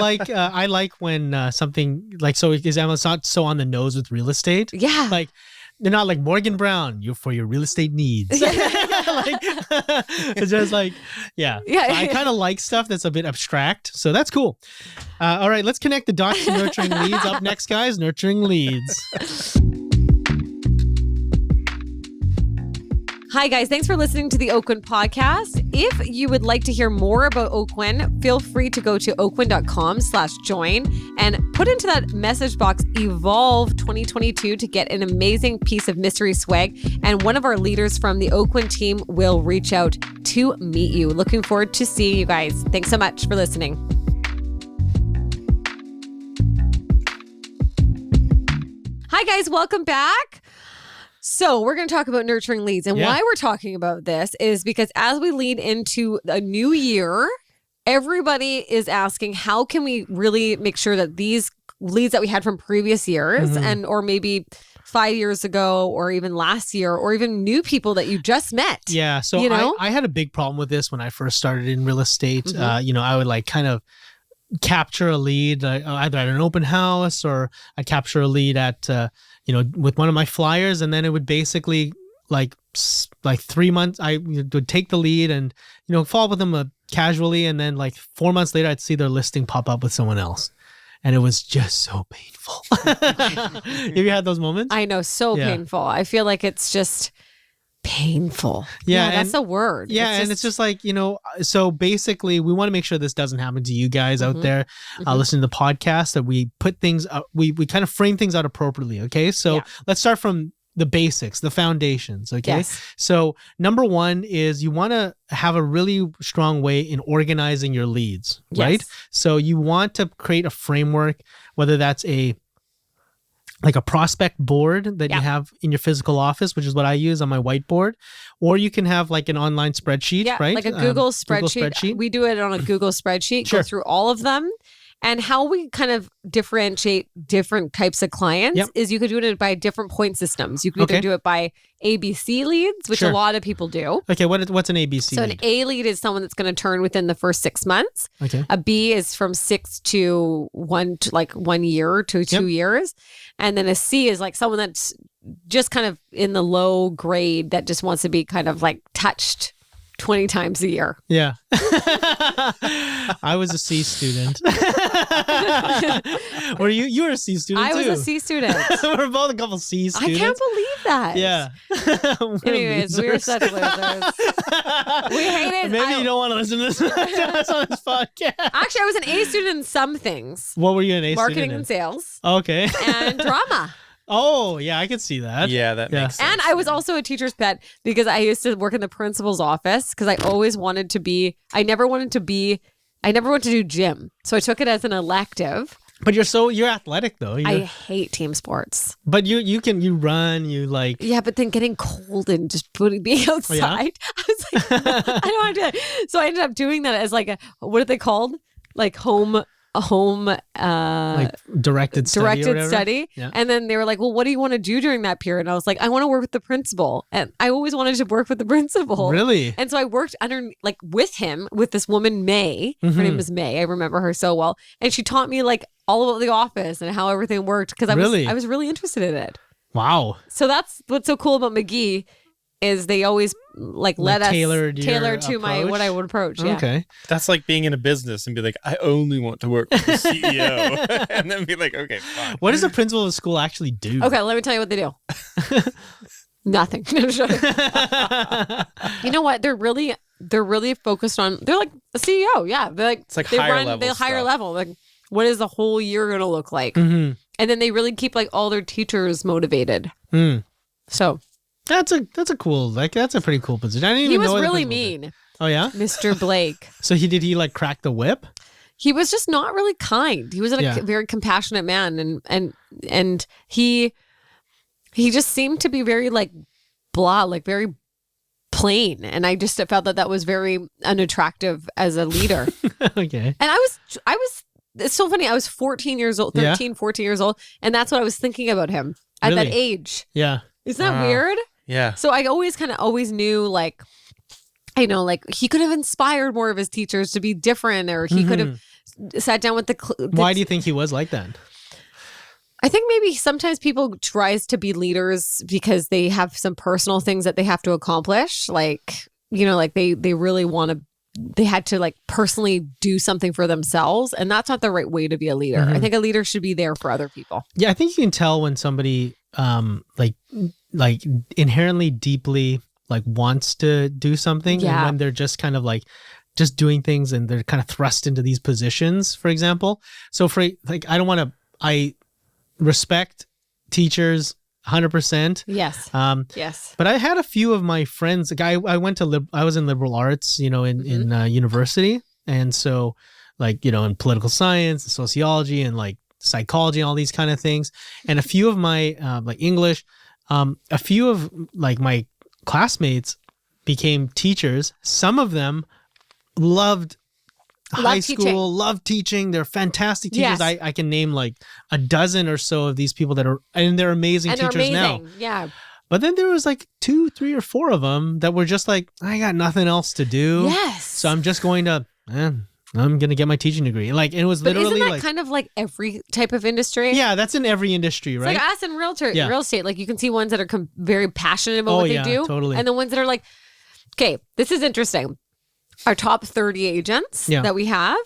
Speaker 2: like when something like example, it's not so on the nose with real estate.
Speaker 3: Yeah.
Speaker 2: Like they're not like Morgan Browne. You for your real estate needs. It's just like yeah. So I kind of like stuff that's a bit abstract, so that's cool. All right, let's connect the dots to nurturing leads. Up next, guys, nurturing leads.
Speaker 3: Hi, guys. Thanks for listening to the Oakwyn podcast. If you would like to hear more about Oakwyn, feel free to go to oakwyn.com/join and put into that message box Evolve 2022 to get an amazing piece of mystery swag. And one of our leaders from the Oakwyn team will reach out to meet you. Looking forward to seeing you guys. Thanks so much for listening. Hi, guys. Welcome back. So we're going to talk about nurturing leads. And why we're talking about this is because as we lead into a new year, everybody is asking, how can we really make sure that these leads that we had from previous years and or maybe 5 years ago or even last year or even new people that you just met.
Speaker 2: Yeah. So I had a big problem with this when I first started in real estate. I would like kind of capture a lead either at an open house or I'd capture a lead at with one of my flyers, and then it would basically like 3 months I would take the lead and follow up with them casually, and then like 4 months later I'd see their listing pop up with someone else, and it was just so painful. Have you had those moments?
Speaker 3: I know, so painful. I feel like it's just painful.
Speaker 2: Yeah,
Speaker 3: that's
Speaker 2: and-
Speaker 3: the word.
Speaker 2: Yeah, and it's just like, so basically we want to make sure this doesn't happen to you guys out there listening to the podcast, that we put things up, we kind of frame things out appropriately. Okay. So
Speaker 3: Yeah.
Speaker 2: let's start from the basics, the foundations. Okay.
Speaker 3: Yes.
Speaker 2: So number one is you want to have a really strong way in organizing your leads, right?
Speaker 3: Yes.
Speaker 2: So you want to create a framework, whether that's a prospect board that you
Speaker 3: Yeah.
Speaker 2: have in your physical office, which is what I use on my whiteboard, or you can have like an online spreadsheet,
Speaker 3: Yeah,
Speaker 2: right?
Speaker 3: like a Google spreadsheet. We do it on a Google spreadsheet,
Speaker 2: Sure.
Speaker 3: go through all of them. And how we kind of differentiate different types of clients
Speaker 2: Yep.
Speaker 3: is you could do it by different point systems. You can either
Speaker 2: Okay.
Speaker 3: do it by ABC leads, which
Speaker 2: Sure.
Speaker 3: a lot of people do.
Speaker 2: Okay, what's an ABC
Speaker 3: So an
Speaker 2: lead?
Speaker 3: A lead is someone that's going to turn within the first 6 months.
Speaker 2: Okay.
Speaker 3: A B is from 6 to 1 year to 2 years. And then a C is like someone that's just kind of in the low grade that just wants to be kind of like touched 20 times a year.
Speaker 2: Yeah. I was a C student. Were you? You were a C student
Speaker 3: I
Speaker 2: too.
Speaker 3: was a C student.
Speaker 2: We're both a couple C
Speaker 3: I
Speaker 2: students.
Speaker 3: can't believe that.
Speaker 2: Yeah. We're
Speaker 3: Anyways, we were
Speaker 2: losers.
Speaker 3: such losers. We hated
Speaker 2: Maybe you don't want to listen to this on this podcast.
Speaker 3: Actually, I was an A student in some things.
Speaker 2: What were you an A
Speaker 3: Marketing
Speaker 2: student
Speaker 3: and sales
Speaker 2: in? Okay.
Speaker 3: and drama.
Speaker 2: Oh, yeah, I could see that.
Speaker 4: Yeah, that
Speaker 2: Yeah.
Speaker 4: makes sense.
Speaker 3: And I was also a teacher's pet because I used to work in the principal's office because I always wanted to be, I never wanted to do gym. So I took it as an elective.
Speaker 2: But you're athletic though.
Speaker 3: I hate team sports.
Speaker 2: But you run, you like.
Speaker 3: Yeah, but then getting cold and just being outside, I was like, I don't want to do that. So I ended up doing that as like what are they called? Like home
Speaker 2: like directed study. or
Speaker 3: directed
Speaker 2: whatever?
Speaker 3: study.
Speaker 2: Yeah.
Speaker 3: And then they were like, well, what do you want to do during that period? And I was like, I want to work with the principal. And I always wanted to work with the principal.
Speaker 2: Really?
Speaker 3: And so I worked with this woman, May. Her name was May. I remember her so well. And she taught me like all about the office and how everything worked because I was really interested in it.
Speaker 2: Wow.
Speaker 3: So that's what's so cool about McGee is they always let us
Speaker 2: tailor
Speaker 3: to my what I would approach. Yeah.
Speaker 2: Okay.
Speaker 4: That's like being in a business and be like, I only want to work with the CEO. And then be like, okay, fine.
Speaker 2: What does the principal of the school actually do?
Speaker 3: Okay, let me tell you what they do. Nothing. You know what? They're really focused on. They're like a CEO. Yeah, they're like
Speaker 4: It's like
Speaker 3: they
Speaker 4: higher
Speaker 3: run
Speaker 4: level
Speaker 3: the higher
Speaker 4: stuff.
Speaker 3: level. Like, what is the whole year going to look like?
Speaker 2: Mm-hmm.
Speaker 3: And then they really keep like all their teachers motivated.
Speaker 2: Mm.
Speaker 3: So
Speaker 2: That's a cool, that's a pretty cool position. I didn't even
Speaker 3: he was
Speaker 2: know the
Speaker 3: really
Speaker 2: principal did.
Speaker 3: mean,
Speaker 2: Oh yeah.
Speaker 3: Mr. Blake.
Speaker 2: So he like crack the whip?
Speaker 3: He was just not really kind. He was a
Speaker 2: Yeah.
Speaker 3: very compassionate man, and he just seemed to be very like blah, like very plain. And I just felt that was very unattractive as a leader.
Speaker 2: Okay.
Speaker 3: And I was. It's so funny. I was 14 years old, 13, 14 years old, and that's what I was thinking about him at that
Speaker 2: Really?
Speaker 3: age.
Speaker 2: Yeah.
Speaker 3: Isn't that
Speaker 4: Wow.
Speaker 3: weird?
Speaker 4: Yeah.
Speaker 3: So I always knew like, like he could have inspired more of his teachers to be different, or he could have sat down with the.
Speaker 2: Why do you think he was like that?
Speaker 3: I think maybe sometimes people tries to be leaders because they have some personal things that they have to accomplish. Like, like they really want to, they had to like personally do something for themselves. And that's not the right way to be a leader. I think a leader should be there for other people.
Speaker 2: Yeah, I think you can tell when somebody like inherently deeply like wants to do something,
Speaker 3: Yeah.
Speaker 2: and when they're just kind of like just doing things and they're kind of thrust into these positions, for example. So for like I respect teachers 100%.
Speaker 3: Yes.
Speaker 2: Um
Speaker 3: Yes.
Speaker 2: But I had a few of my friends. Like I was in liberal arts, in university, and so like in political science, and sociology, and like psychology, and all these kind of things. And a few of my like English, a few of like my classmates became teachers. Some of them loved high school,
Speaker 3: teaching.
Speaker 2: loved teaching. They're fantastic teachers.
Speaker 3: Yes.
Speaker 2: I can name like a dozen or so of these people and they're amazing
Speaker 3: And they're
Speaker 2: teachers
Speaker 3: amazing.
Speaker 2: now.
Speaker 3: Yeah.
Speaker 2: But then there was like 2, 3, or 4 of them that were just like, I got nothing else to do.
Speaker 3: Yes.
Speaker 2: So I'm just going to, I'm going to get my teaching degree. Like, and it was
Speaker 3: But
Speaker 2: literally
Speaker 3: isn't that
Speaker 2: like,
Speaker 3: kind of like every type of industry?
Speaker 2: yeah, that's in every industry,
Speaker 3: It's
Speaker 2: right?
Speaker 3: like us in
Speaker 2: Yeah.
Speaker 3: real estate. Like you can see ones that are very passionate about
Speaker 2: Oh,
Speaker 3: what they
Speaker 2: yeah,
Speaker 3: do.
Speaker 2: totally.
Speaker 3: And the ones that are like, okay, this is interesting. Our top 30 agents
Speaker 2: Yeah.
Speaker 3: that we have,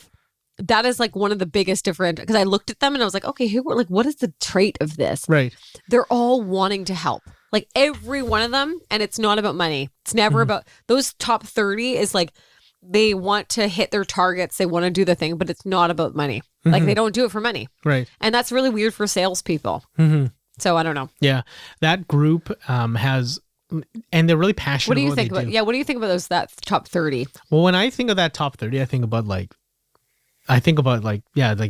Speaker 3: that is like one of the biggest different, because I looked at them and I was like, okay, what is the trait of this?
Speaker 2: Right.
Speaker 3: They're all wanting to help. like every one of them. And it's not about money. It's never about those top 30 is like, they want to hit their targets. They want to do the thing, but it's not about money. Like they don't do it for money.
Speaker 2: Right.
Speaker 3: And that's really weird for salespeople. So I don't know.
Speaker 2: Yeah. That group has, and they're really passionate.
Speaker 3: What do you
Speaker 2: about
Speaker 3: think
Speaker 2: what they
Speaker 3: about,
Speaker 2: do.
Speaker 3: yeah, what do you think about that top 30?
Speaker 2: Well, when I think of that top 30, I think about like I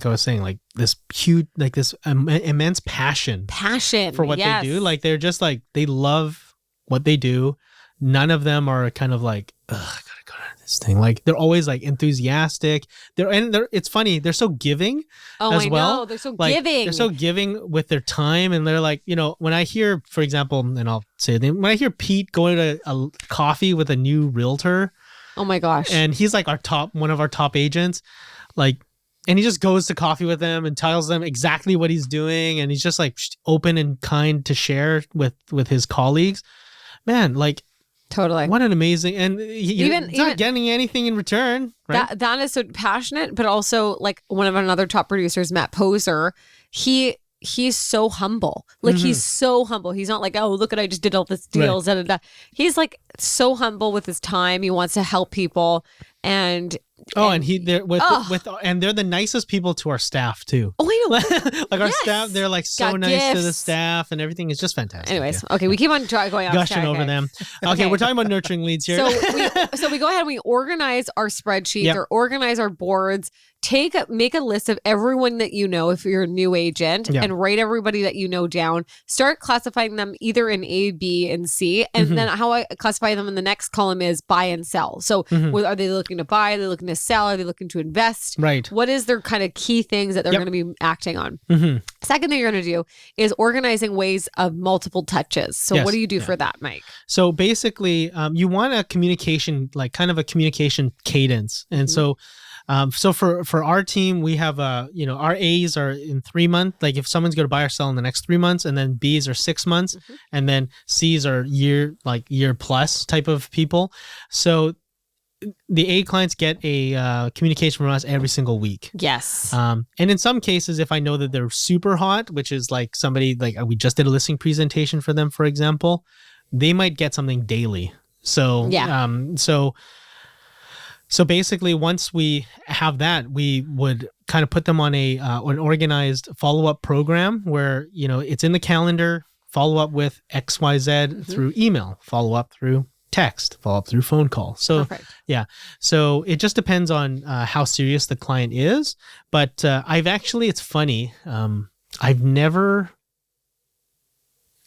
Speaker 2: was saying, like this huge, like this immense passion for what they do. Like they're just like, they love what they do. None of them are kind of like, ugh, I gotta go to this thing. Like they're always like enthusiastic. It's funny. They're so giving as well.
Speaker 3: Know. They're so
Speaker 2: like,
Speaker 3: giving.
Speaker 2: They're so giving with their time. And they're like, you know, when I hear, for example, and I'll say it, when I hear Pete going to a coffee with a new realtor.
Speaker 3: Oh my gosh.
Speaker 2: And he's like one of our top agents. Like, and he just goes to coffee with them and tells them exactly what he's doing. And he's just like open and kind to share with his colleagues. Man, like,
Speaker 3: totally.
Speaker 2: what an amazing, and he's not getting anything in return. Right?
Speaker 3: That is so passionate, but also like one of another top producers, Matt Poser, he's so humble. Like he's so humble. He's not like, oh, look at, I just did all this deals. Right. Da, da, da. He's like so humble with his time. He wants to help people. And they're the nicest people to our staff too. Oh, I know.
Speaker 2: Like our staff, they're like so
Speaker 3: Got
Speaker 2: nice
Speaker 3: gifts.
Speaker 2: to the staff, and everything is just fantastic.
Speaker 3: Anyways, okay, we keep on going off
Speaker 2: gushing over them. Okay, we're talking about nurturing leads here.
Speaker 3: So we go ahead and we organize our spreadsheets or organize our boards. Make a list of everyone that you know if you're a new agent and write everybody that you know down. Start classifying them either in A, B, and C. And then how I classify them in the next column is buy and sell. So are they looking to buy? Are they looking to sell? Are they looking to invest?
Speaker 2: Right.
Speaker 3: What is their kind of key things that they're going to be acting on? Second thing you're going to do is organizing ways of multiple touches. So what do you do for that, Mike?
Speaker 2: So basically, you want a communication, like kind of a communication cadence. And so for our team, we have our A's are in 3 months. Like if someone's going to buy or sell in the next 3 months, and then B's are 6 months, and then C's are year plus type of people. So the A clients get a communication from us every single week.
Speaker 3: Yes.
Speaker 2: And in some cases, if I know that they're super hot, which is like somebody like we just did a listing presentation for them, for example, they might get something daily. So So basically, once we have that, we would kind of put them on an organized follow-up program where, you know, it's in the calendar, follow up with XYZ through email, follow up through text, follow up through phone call. So so it just depends on how serious the client is. But it's funny, I've never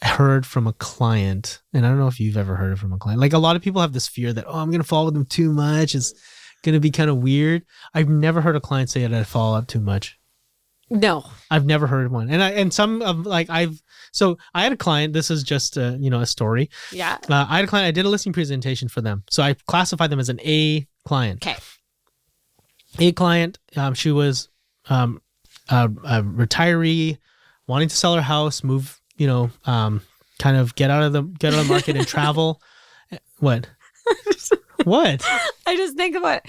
Speaker 2: heard from a client, and I don't know if you've ever heard it from a client. Like a lot of people have this fear that, I'm going to follow them too much. It's going to be kind of weird. I've never heard a client say that I follow up too much.
Speaker 3: No,
Speaker 2: I've never heard one. I had a client, this is just a story.
Speaker 3: Yeah.
Speaker 2: I had a client, I did a listing presentation for them. So I classified them as an A client.
Speaker 3: Okay.
Speaker 2: A client, she was a retiree wanting to sell her house, move, kind of get out of the market and travel. What? What?
Speaker 3: I just think about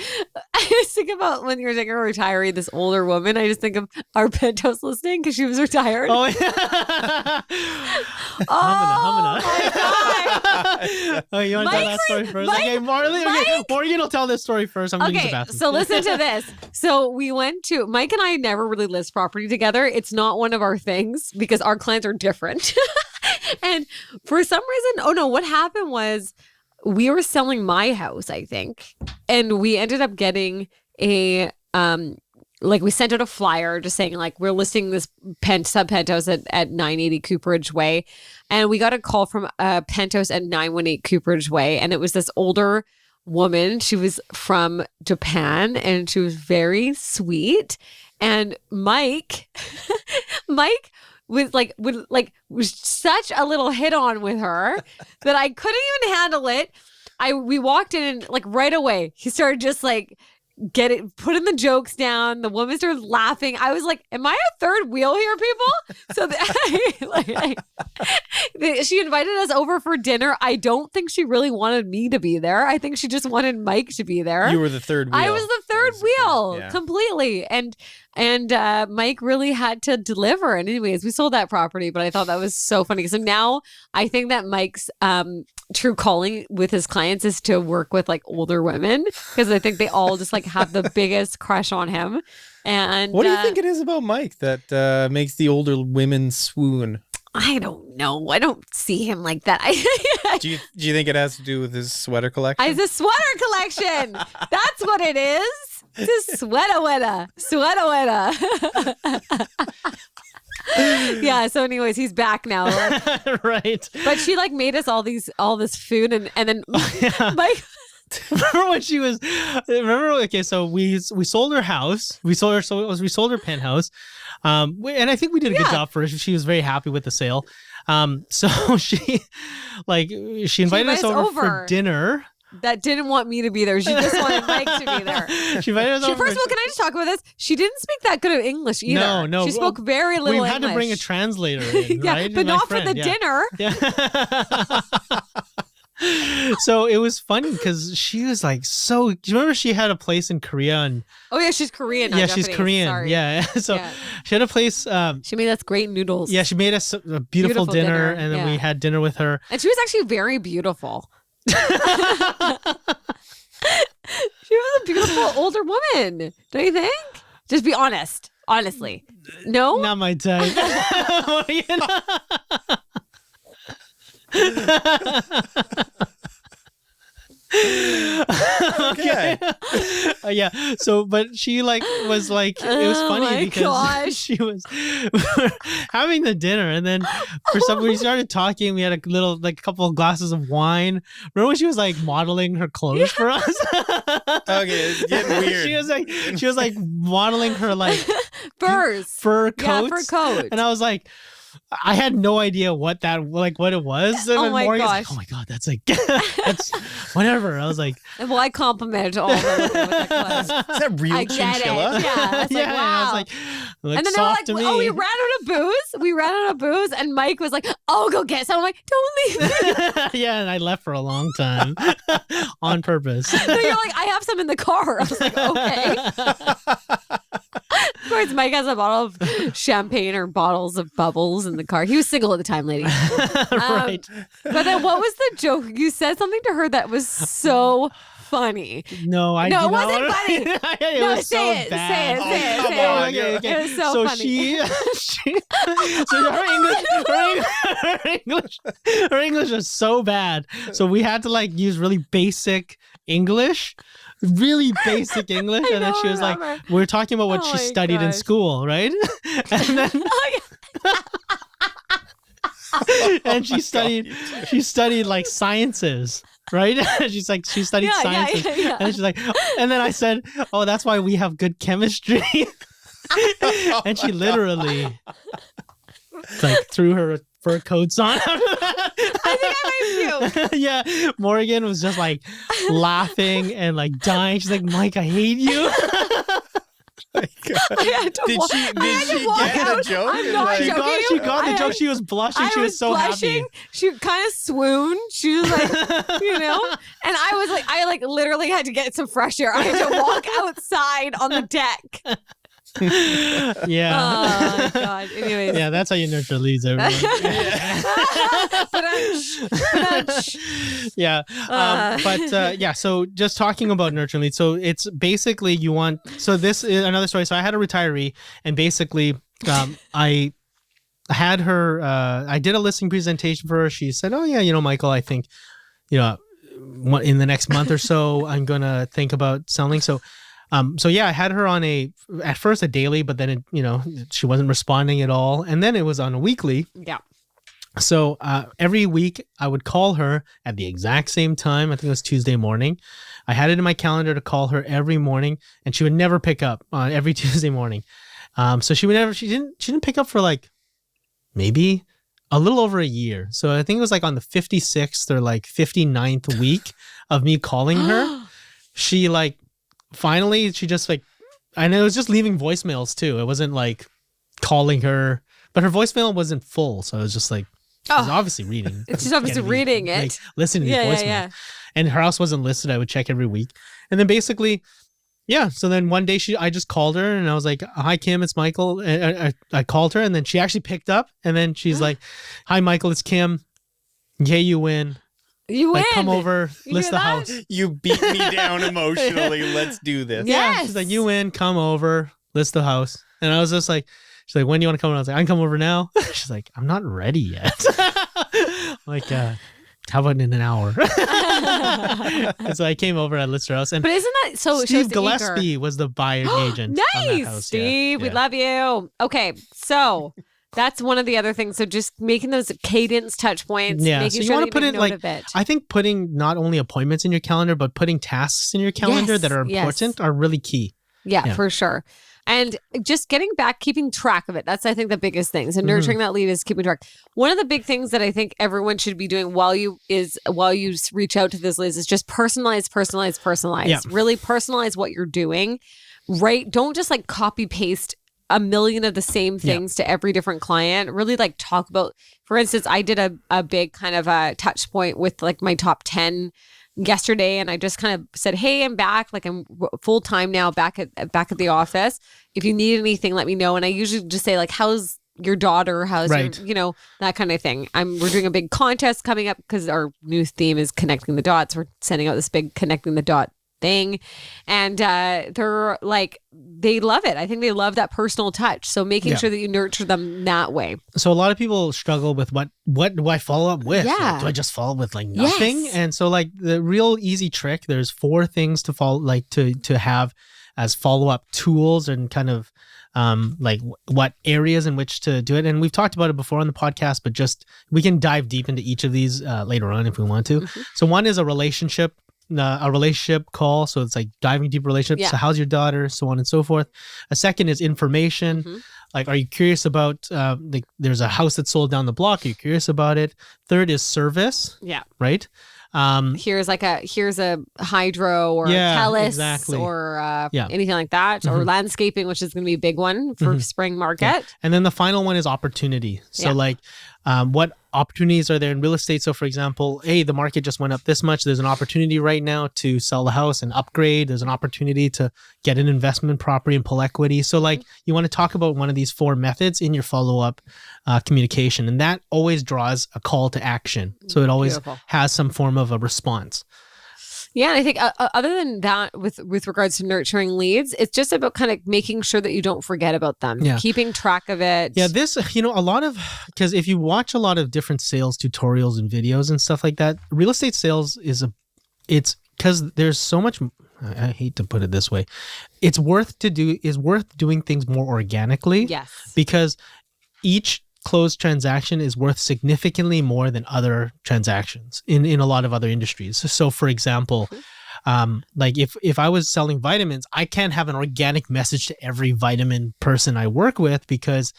Speaker 3: when you're saying a retiree, this older woman. I just think of our penthouse listing because she was retired.
Speaker 2: Oh, yeah.
Speaker 3: Oh, my God.
Speaker 2: Oh, you want to tell that story first? Okay, Morgan will tell this story first. I'm going to use the bathroom.
Speaker 3: So listen to this. So we went to, Mike and I never really list property together. It's not one of our things because our clients are different. And for some reason, what happened was, we were selling my house, I think, and we ended up getting a we sent out a flyer just saying like we're listing this sub penthouse at 980 Cooperage Way, and we got a call from a penthouse at 918 Cooperage Way, and it was this older woman. She was from Japan, and she was very sweet. And Mike was such a little hit on with her that I couldn't even handle it. We walked in and like right away he started just like putting the jokes down. The woman started laughing. I was like, am I a third wheel here, people? So she invited us over for dinner. I don't think she really wanted me to be there. I think she just wanted Mike to be there.
Speaker 4: You were the third wheel.
Speaker 3: I was the third wheel completely. And And Mike really had to deliver. And anyways, we sold that property, but I thought that was so funny. So now I think that Mike's true calling with his clients is to work with like older women, because I think they all just like have the biggest crush on him. And
Speaker 4: what do you think it is about Mike that makes the older women swoon?
Speaker 3: I don't know. I don't see him like that.
Speaker 4: Do you think it has to do with his sweater collection?
Speaker 3: It's a sweater collection. That's what it is. It's a sweater wetter. Yeah, so anyways, he's back now.
Speaker 2: Right.
Speaker 3: But she like made us all this food and then
Speaker 2: Yeah.
Speaker 3: Mike.
Speaker 2: Remember when she was? Okay, so we sold her house. We sold her penthouse. And I think we did a good job for her. She was very happy with the sale. So she invited us over for dinner.
Speaker 3: That didn't want me to be there. She just wanted Mike to be there.
Speaker 2: She invited us over.
Speaker 3: First of all, can I just talk about this? She didn't speak that good of English either.
Speaker 2: No.
Speaker 3: She spoke very little
Speaker 2: We had
Speaker 3: English.
Speaker 2: to bring a translator in,
Speaker 3: Yeah,
Speaker 2: right?
Speaker 3: but
Speaker 2: My
Speaker 3: not
Speaker 2: friend,
Speaker 3: for the dinner.
Speaker 2: Yeah. So it was funny because she was like, so do you remember she had a place in Korea? And
Speaker 3: Oh yeah, she's Korean. Not
Speaker 2: yeah, she's
Speaker 3: Japanese.
Speaker 2: Korean.
Speaker 3: Sorry.
Speaker 2: Yeah. So
Speaker 3: Yeah.
Speaker 2: she had a place.
Speaker 3: She made us great noodles.
Speaker 2: Yeah, she made us a beautiful
Speaker 3: Beautiful
Speaker 2: dinner,
Speaker 3: dinner,
Speaker 2: and then
Speaker 3: yeah.
Speaker 2: we had dinner with her.
Speaker 3: And she was actually very beautiful. She was a beautiful older woman. Don't you think? Just be honest. Honestly. No?
Speaker 2: Not my type.
Speaker 4: Okay.
Speaker 2: Yeah. So, but she was like, it was
Speaker 3: Oh
Speaker 2: funny
Speaker 3: my
Speaker 2: because
Speaker 3: gosh.
Speaker 2: she was having the dinner, and then for some reason we started talking. We had a couple of glasses of wine. Remember when she was like modeling her clothes for us?
Speaker 4: Okay, it's getting weird.
Speaker 2: She was like modeling her like
Speaker 3: Furs.
Speaker 2: fur coats.
Speaker 3: Yeah, fur coats.
Speaker 2: And I was like, I had no idea what it was. And
Speaker 3: Oh
Speaker 2: then
Speaker 3: my
Speaker 2: Morgan's like,
Speaker 3: gosh.
Speaker 2: oh my God, that's like, that's whatever. I was like,
Speaker 3: Well, I compliment all the women with that class.
Speaker 4: Is that real
Speaker 3: I get
Speaker 4: chinchilla?
Speaker 3: it. Yeah. It's
Speaker 2: yeah.
Speaker 3: like,
Speaker 2: And
Speaker 3: wow.
Speaker 2: I was like,
Speaker 3: And then they were
Speaker 2: soft
Speaker 3: like,
Speaker 2: to me.
Speaker 3: oh, we ran out of booze. We ran out of booze. And Mike was like, oh, go get some. I'm like, don't leave me.
Speaker 2: Yeah, and I left for a long time on purpose.
Speaker 3: No, you're like, I have some in the car. I was like, okay. Of course, Mike has a bottle of champagne or bottles of bubbles in the car. He was single at the time, lady.
Speaker 2: Right.
Speaker 3: But then what was the joke? You said something to her that was so funny.
Speaker 2: No, I
Speaker 3: No,
Speaker 2: do
Speaker 3: it
Speaker 2: not
Speaker 3: wasn't
Speaker 2: wanna-
Speaker 3: funny.
Speaker 2: it
Speaker 3: No,
Speaker 2: was
Speaker 3: say
Speaker 2: so
Speaker 3: it,
Speaker 2: bad.
Speaker 3: say it,
Speaker 4: come
Speaker 3: say it.
Speaker 4: on,
Speaker 2: Okay.
Speaker 3: It was so funny.
Speaker 2: Her English was so bad. So we had to like use really basic English. Really basic English.
Speaker 3: I
Speaker 2: And then
Speaker 3: know,
Speaker 2: she was like,
Speaker 3: remember.
Speaker 2: we were talking about what
Speaker 3: Oh
Speaker 2: she
Speaker 3: my
Speaker 2: studied in
Speaker 3: gosh.
Speaker 2: school, right? And then and she studied like sciences, right? She studied
Speaker 3: Yeah,
Speaker 2: sciences.
Speaker 3: yeah.
Speaker 2: And she's like, and then I said, oh, that's why we have good chemistry. And she literally like threw her fur coats on after that.
Speaker 3: I think I might puke.
Speaker 2: Yeah, Morgan was just like laughing and like dying. She's like, Mike, I hate you.
Speaker 3: I had to
Speaker 4: Did
Speaker 3: walk-
Speaker 4: she
Speaker 3: I had to walk
Speaker 4: get
Speaker 3: out.
Speaker 4: the joke?
Speaker 3: I'm
Speaker 4: And,
Speaker 3: not
Speaker 4: like-
Speaker 2: She
Speaker 3: joking.
Speaker 2: got the
Speaker 3: I-
Speaker 2: joke. She was blushing. She was so
Speaker 3: blushing.
Speaker 2: happy.
Speaker 3: She kind of swooned. She was like, you know, and I was like, I like literally had to get some fresh air. I had to walk outside on the deck.
Speaker 2: Yeah.
Speaker 3: Oh my god. Anyways.
Speaker 2: Yeah, that's how you nurture leads, everyone. Yeah. Yeah. So just talking about nurturing leads. So it's basically so this is another story. So I had a retiree, and basically I had her, I did a listing presentation for her. She said, oh yeah, Michael, I think, in the next month or so, I'm going to think about selling. So yeah, I had her on at first a daily, but then she wasn't responding at all. And then it was on a weekly.
Speaker 3: Yeah.
Speaker 2: So every week I would call her at the exact same time. I think it was Tuesday morning. I had it in my calendar to call her every morning, and she would never pick up on every Tuesday morning. So she didn't pick up for like maybe a little over a year. So I think it was like on the 56th or like 59th week of me calling her. She like finally, she just like, and it was just leaving voicemails too. It wasn't like calling her, but her voicemail wasn't full. So I was just like, I was obviously reading.
Speaker 3: She's obviously reading it.
Speaker 2: Listening to the voicemail. And her house wasn't listed. I would check every week. And then basically Yeah. So then one day I just called her and I was like, "Hi Kim, it's Michael." And I called her and then she actually picked up and then she's like, "Hi Michael, it's Kim. Yeah, you win.
Speaker 3: You win.
Speaker 2: Like, come over,
Speaker 3: You
Speaker 2: list
Speaker 3: hear
Speaker 2: the
Speaker 3: that?
Speaker 2: house."
Speaker 4: You beat me down emotionally. Let's do this.
Speaker 3: Yes.
Speaker 2: She's like, "You win. Come over, list the house." And I was just like, she's like, "When do you want to come?" And I was like, "I can come over now." She's like, "I'm not ready yet." I'm like, how about in an hour? And so I came over at listed her house, and
Speaker 3: But isn't that so? it
Speaker 2: Steve
Speaker 3: shows the eager-
Speaker 2: Gillespie was the buyer agent. on that
Speaker 3: Nice,
Speaker 2: house.
Speaker 3: Steve. We
Speaker 2: Yeah.
Speaker 3: love you. Okay, so that's one of the other things. So just making those cadence touch points.
Speaker 2: Yeah,
Speaker 3: making
Speaker 2: so you
Speaker 3: sure
Speaker 2: want
Speaker 3: that
Speaker 2: to put
Speaker 3: make
Speaker 2: in
Speaker 3: note
Speaker 2: like
Speaker 3: of it.
Speaker 2: I think putting not only appointments in your calendar, but putting tasks in your calendar
Speaker 3: Yes,
Speaker 2: that are
Speaker 3: yes.
Speaker 2: important are really key.
Speaker 3: Yeah,
Speaker 2: Yeah.
Speaker 3: for sure. And just getting back, keeping track of it. That's, I think, the biggest thing. So nurturing that lead is keeping track. One of the big things that I think everyone should be doing while you reach out to this list is just personalize.
Speaker 2: Yeah.
Speaker 3: Really personalize what you're doing. Right? Don't just like copy paste a million of the same things to every different client. Really like talk about, for instance, I did a big kind of a touch point with like my top 10 yesterday, and I just kind of said, "Hey, I'm back. Like I'm full time now, back at the office. If you need anything, let me know." And I usually just say like, "How's your daughter? How's
Speaker 2: Right.
Speaker 3: your, that kind of thing." We're doing a big contest coming up because our new theme is connecting the dots. We're sending out this big connecting the dot thing, and they're like, they love it. I think they love that personal touch. So making
Speaker 2: Yeah.
Speaker 3: sure that you nurture them that way.
Speaker 2: So a lot of people struggle with what do I follow up with?
Speaker 3: Yeah.
Speaker 2: Like, do I just follow up with like nothing?
Speaker 3: Yes.
Speaker 2: And so like the real easy trick, there's 4 things to follow, like to have as follow up tools and kind of like what areas in which to do it. And we've talked about it before on the podcast, but just we can dive deep into each of these later on if we want to. So one is a relationship call. So it's like diving deep relationship.
Speaker 3: Yeah.
Speaker 2: So how's your daughter? So on and so forth. A second is information. Like, are you curious about, there's a house that's sold down the block. Are you curious about it? Third is service,
Speaker 3: Yeah.
Speaker 2: right?
Speaker 3: Here's a hydro or
Speaker 2: Yeah,
Speaker 3: a Telus
Speaker 2: exactly.
Speaker 3: or
Speaker 2: Yeah.
Speaker 3: anything like that, or landscaping, which is going to be a big one for spring market.
Speaker 2: And then the final one is opportunity. So
Speaker 3: Yeah.
Speaker 2: like, what opportunities are there in real estate? So for example, hey, the market just went up this much. There's an opportunity right now to sell the house and upgrade. There's an opportunity to get an investment property and pull equity. So like you want to talk about one of these 4 methods in your follow-up communication. And that always draws a call to action. So it always
Speaker 3: Beautiful.
Speaker 2: has some form of a response.
Speaker 3: Yeah, and I think other than that, with regards to nurturing leads, it's just about kind of making sure that you don't forget about them,
Speaker 2: Yeah.
Speaker 3: keeping track of it.
Speaker 2: Yeah, this, a lot of, because if you watch a lot of different sales tutorials and videos and stuff like that, real estate sales it's because there's so much, I hate to put it this way, it's worth doing things more organically.
Speaker 3: Yes.
Speaker 2: Because each closed transaction is worth significantly more than other transactions in a lot of other industries. So for example, like if I was selling vitamins, I can't have an organic message to every vitamin person I work with because,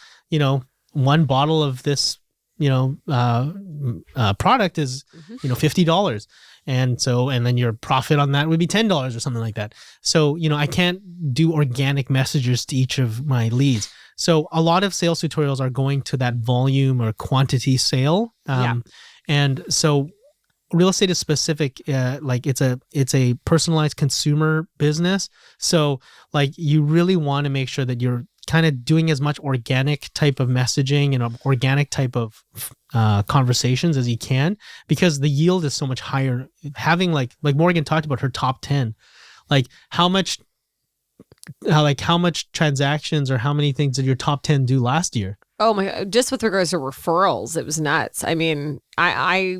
Speaker 2: one bottle of this, product is, $50. And then your profit on that would be $10 or something like that. So, I can't do organic messages to each of my leads. So a lot of sales tutorials are going to that volume or quantity sale. And so real estate is specific, like it's a personalized consumer business. So like you really want to make sure that you're kind of doing as much organic type of messaging and organic type of conversations as you can, because the yield is so much higher. Having like Morgan talked about her top 10, like how much transactions or how many things did your top 10 do last year?
Speaker 3: Oh my God. Just with regards to referrals, it was nuts. I mean, I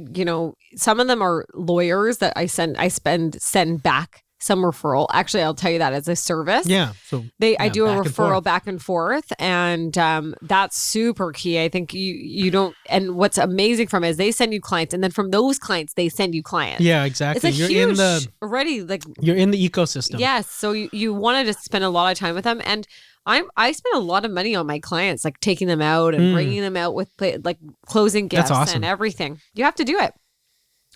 Speaker 3: some of them are lawyers that I send back some referral. Actually, I'll tell you that as a service.
Speaker 2: Yeah. So
Speaker 3: I do a
Speaker 2: back and
Speaker 3: referral
Speaker 2: forth.
Speaker 3: back and forth, and that's super key. I think you don't. And what's amazing from it is they send you clients, and then from those clients they send you clients.
Speaker 2: Yeah, exactly.
Speaker 3: It's a
Speaker 2: You're
Speaker 3: huge
Speaker 2: in
Speaker 3: already like
Speaker 2: you're in the ecosystem.
Speaker 3: yes. So you wanted to spend a lot of time with them, and I spend a lot of money on my clients, like taking them out and bringing them out with like closing gifts
Speaker 2: That's awesome.
Speaker 3: and everything. You have to do it.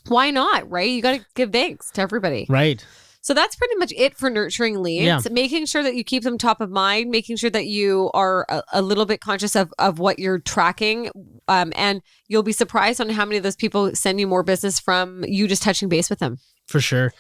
Speaker 3: Why not? Right? You got to give thanks to everybody.
Speaker 2: Right.
Speaker 3: So that's pretty much it for nurturing leads.
Speaker 2: Yeah.
Speaker 3: Making sure that you keep them top of mind, making sure that you are a little bit conscious of what you're tracking. And you'll be surprised on how many of those people send you more business from you just touching base with them.
Speaker 2: For sure.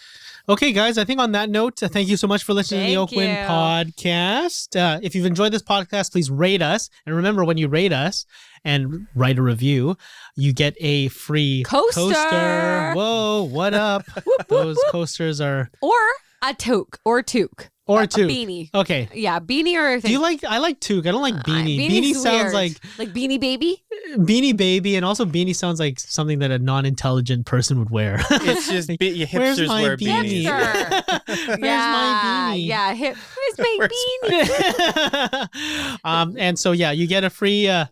Speaker 2: Okay, guys, I think on that note, thank you so much for listening
Speaker 3: Thank
Speaker 2: to the Oakwyn
Speaker 3: you.
Speaker 2: podcast. If you've enjoyed this podcast, please rate us. And remember, when you rate us and write a review, you get a free
Speaker 3: Coaster.
Speaker 2: Whoa, what up? Those coasters are...
Speaker 3: Or a toque or toque.
Speaker 2: Or
Speaker 3: a
Speaker 2: toque.
Speaker 3: beanie.
Speaker 2: Okay.
Speaker 3: Yeah, beanie or...
Speaker 2: Do you like... I like toque. I don't like beanie.
Speaker 3: Beanie's
Speaker 2: Beanie sounds
Speaker 3: weird. Like Beanie Baby?
Speaker 2: Beanie Baby, and also beanie sounds like something that a non-intelligent person would wear.
Speaker 4: It's just
Speaker 2: Where's
Speaker 4: hipsters
Speaker 2: my
Speaker 4: wear
Speaker 2: beanie?
Speaker 4: beanies.
Speaker 2: Where's my beanie?
Speaker 3: Yeah, where's my beanie?
Speaker 2: And so yeah, you get a free
Speaker 3: Not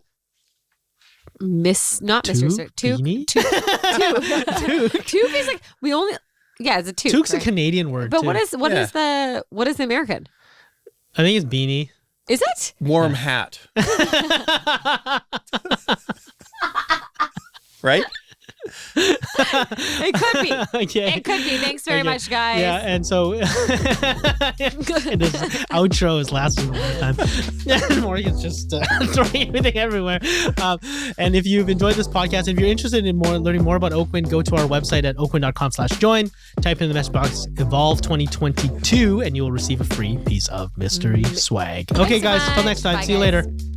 Speaker 3: Mr. Sir. Toque.
Speaker 2: beanie?
Speaker 3: Toque is like, we only... Yeah, it's a toque.
Speaker 2: Toque's
Speaker 3: right?
Speaker 2: a Canadian word.
Speaker 3: But
Speaker 2: too.
Speaker 3: what is the American?
Speaker 2: I think it's beanie.
Speaker 3: Is it?
Speaker 4: Warm hat. Right?
Speaker 3: It could be.
Speaker 2: Okay.
Speaker 3: It could be. Thanks very much, guys.
Speaker 2: Yeah, and so this outro is lasting a long time. Morgan's just throwing everything everywhere. And if you've enjoyed this podcast, if you're interested in learning more about Oakwyn, go to our website at oakwyn.com/join. Type in the message box Evolve 2022, and you will receive a free piece of mystery swag. Okay,
Speaker 3: Thanks so
Speaker 2: guys. Until
Speaker 3: much.
Speaker 2: next time.
Speaker 3: Bye,
Speaker 2: See you
Speaker 3: guys.
Speaker 2: later.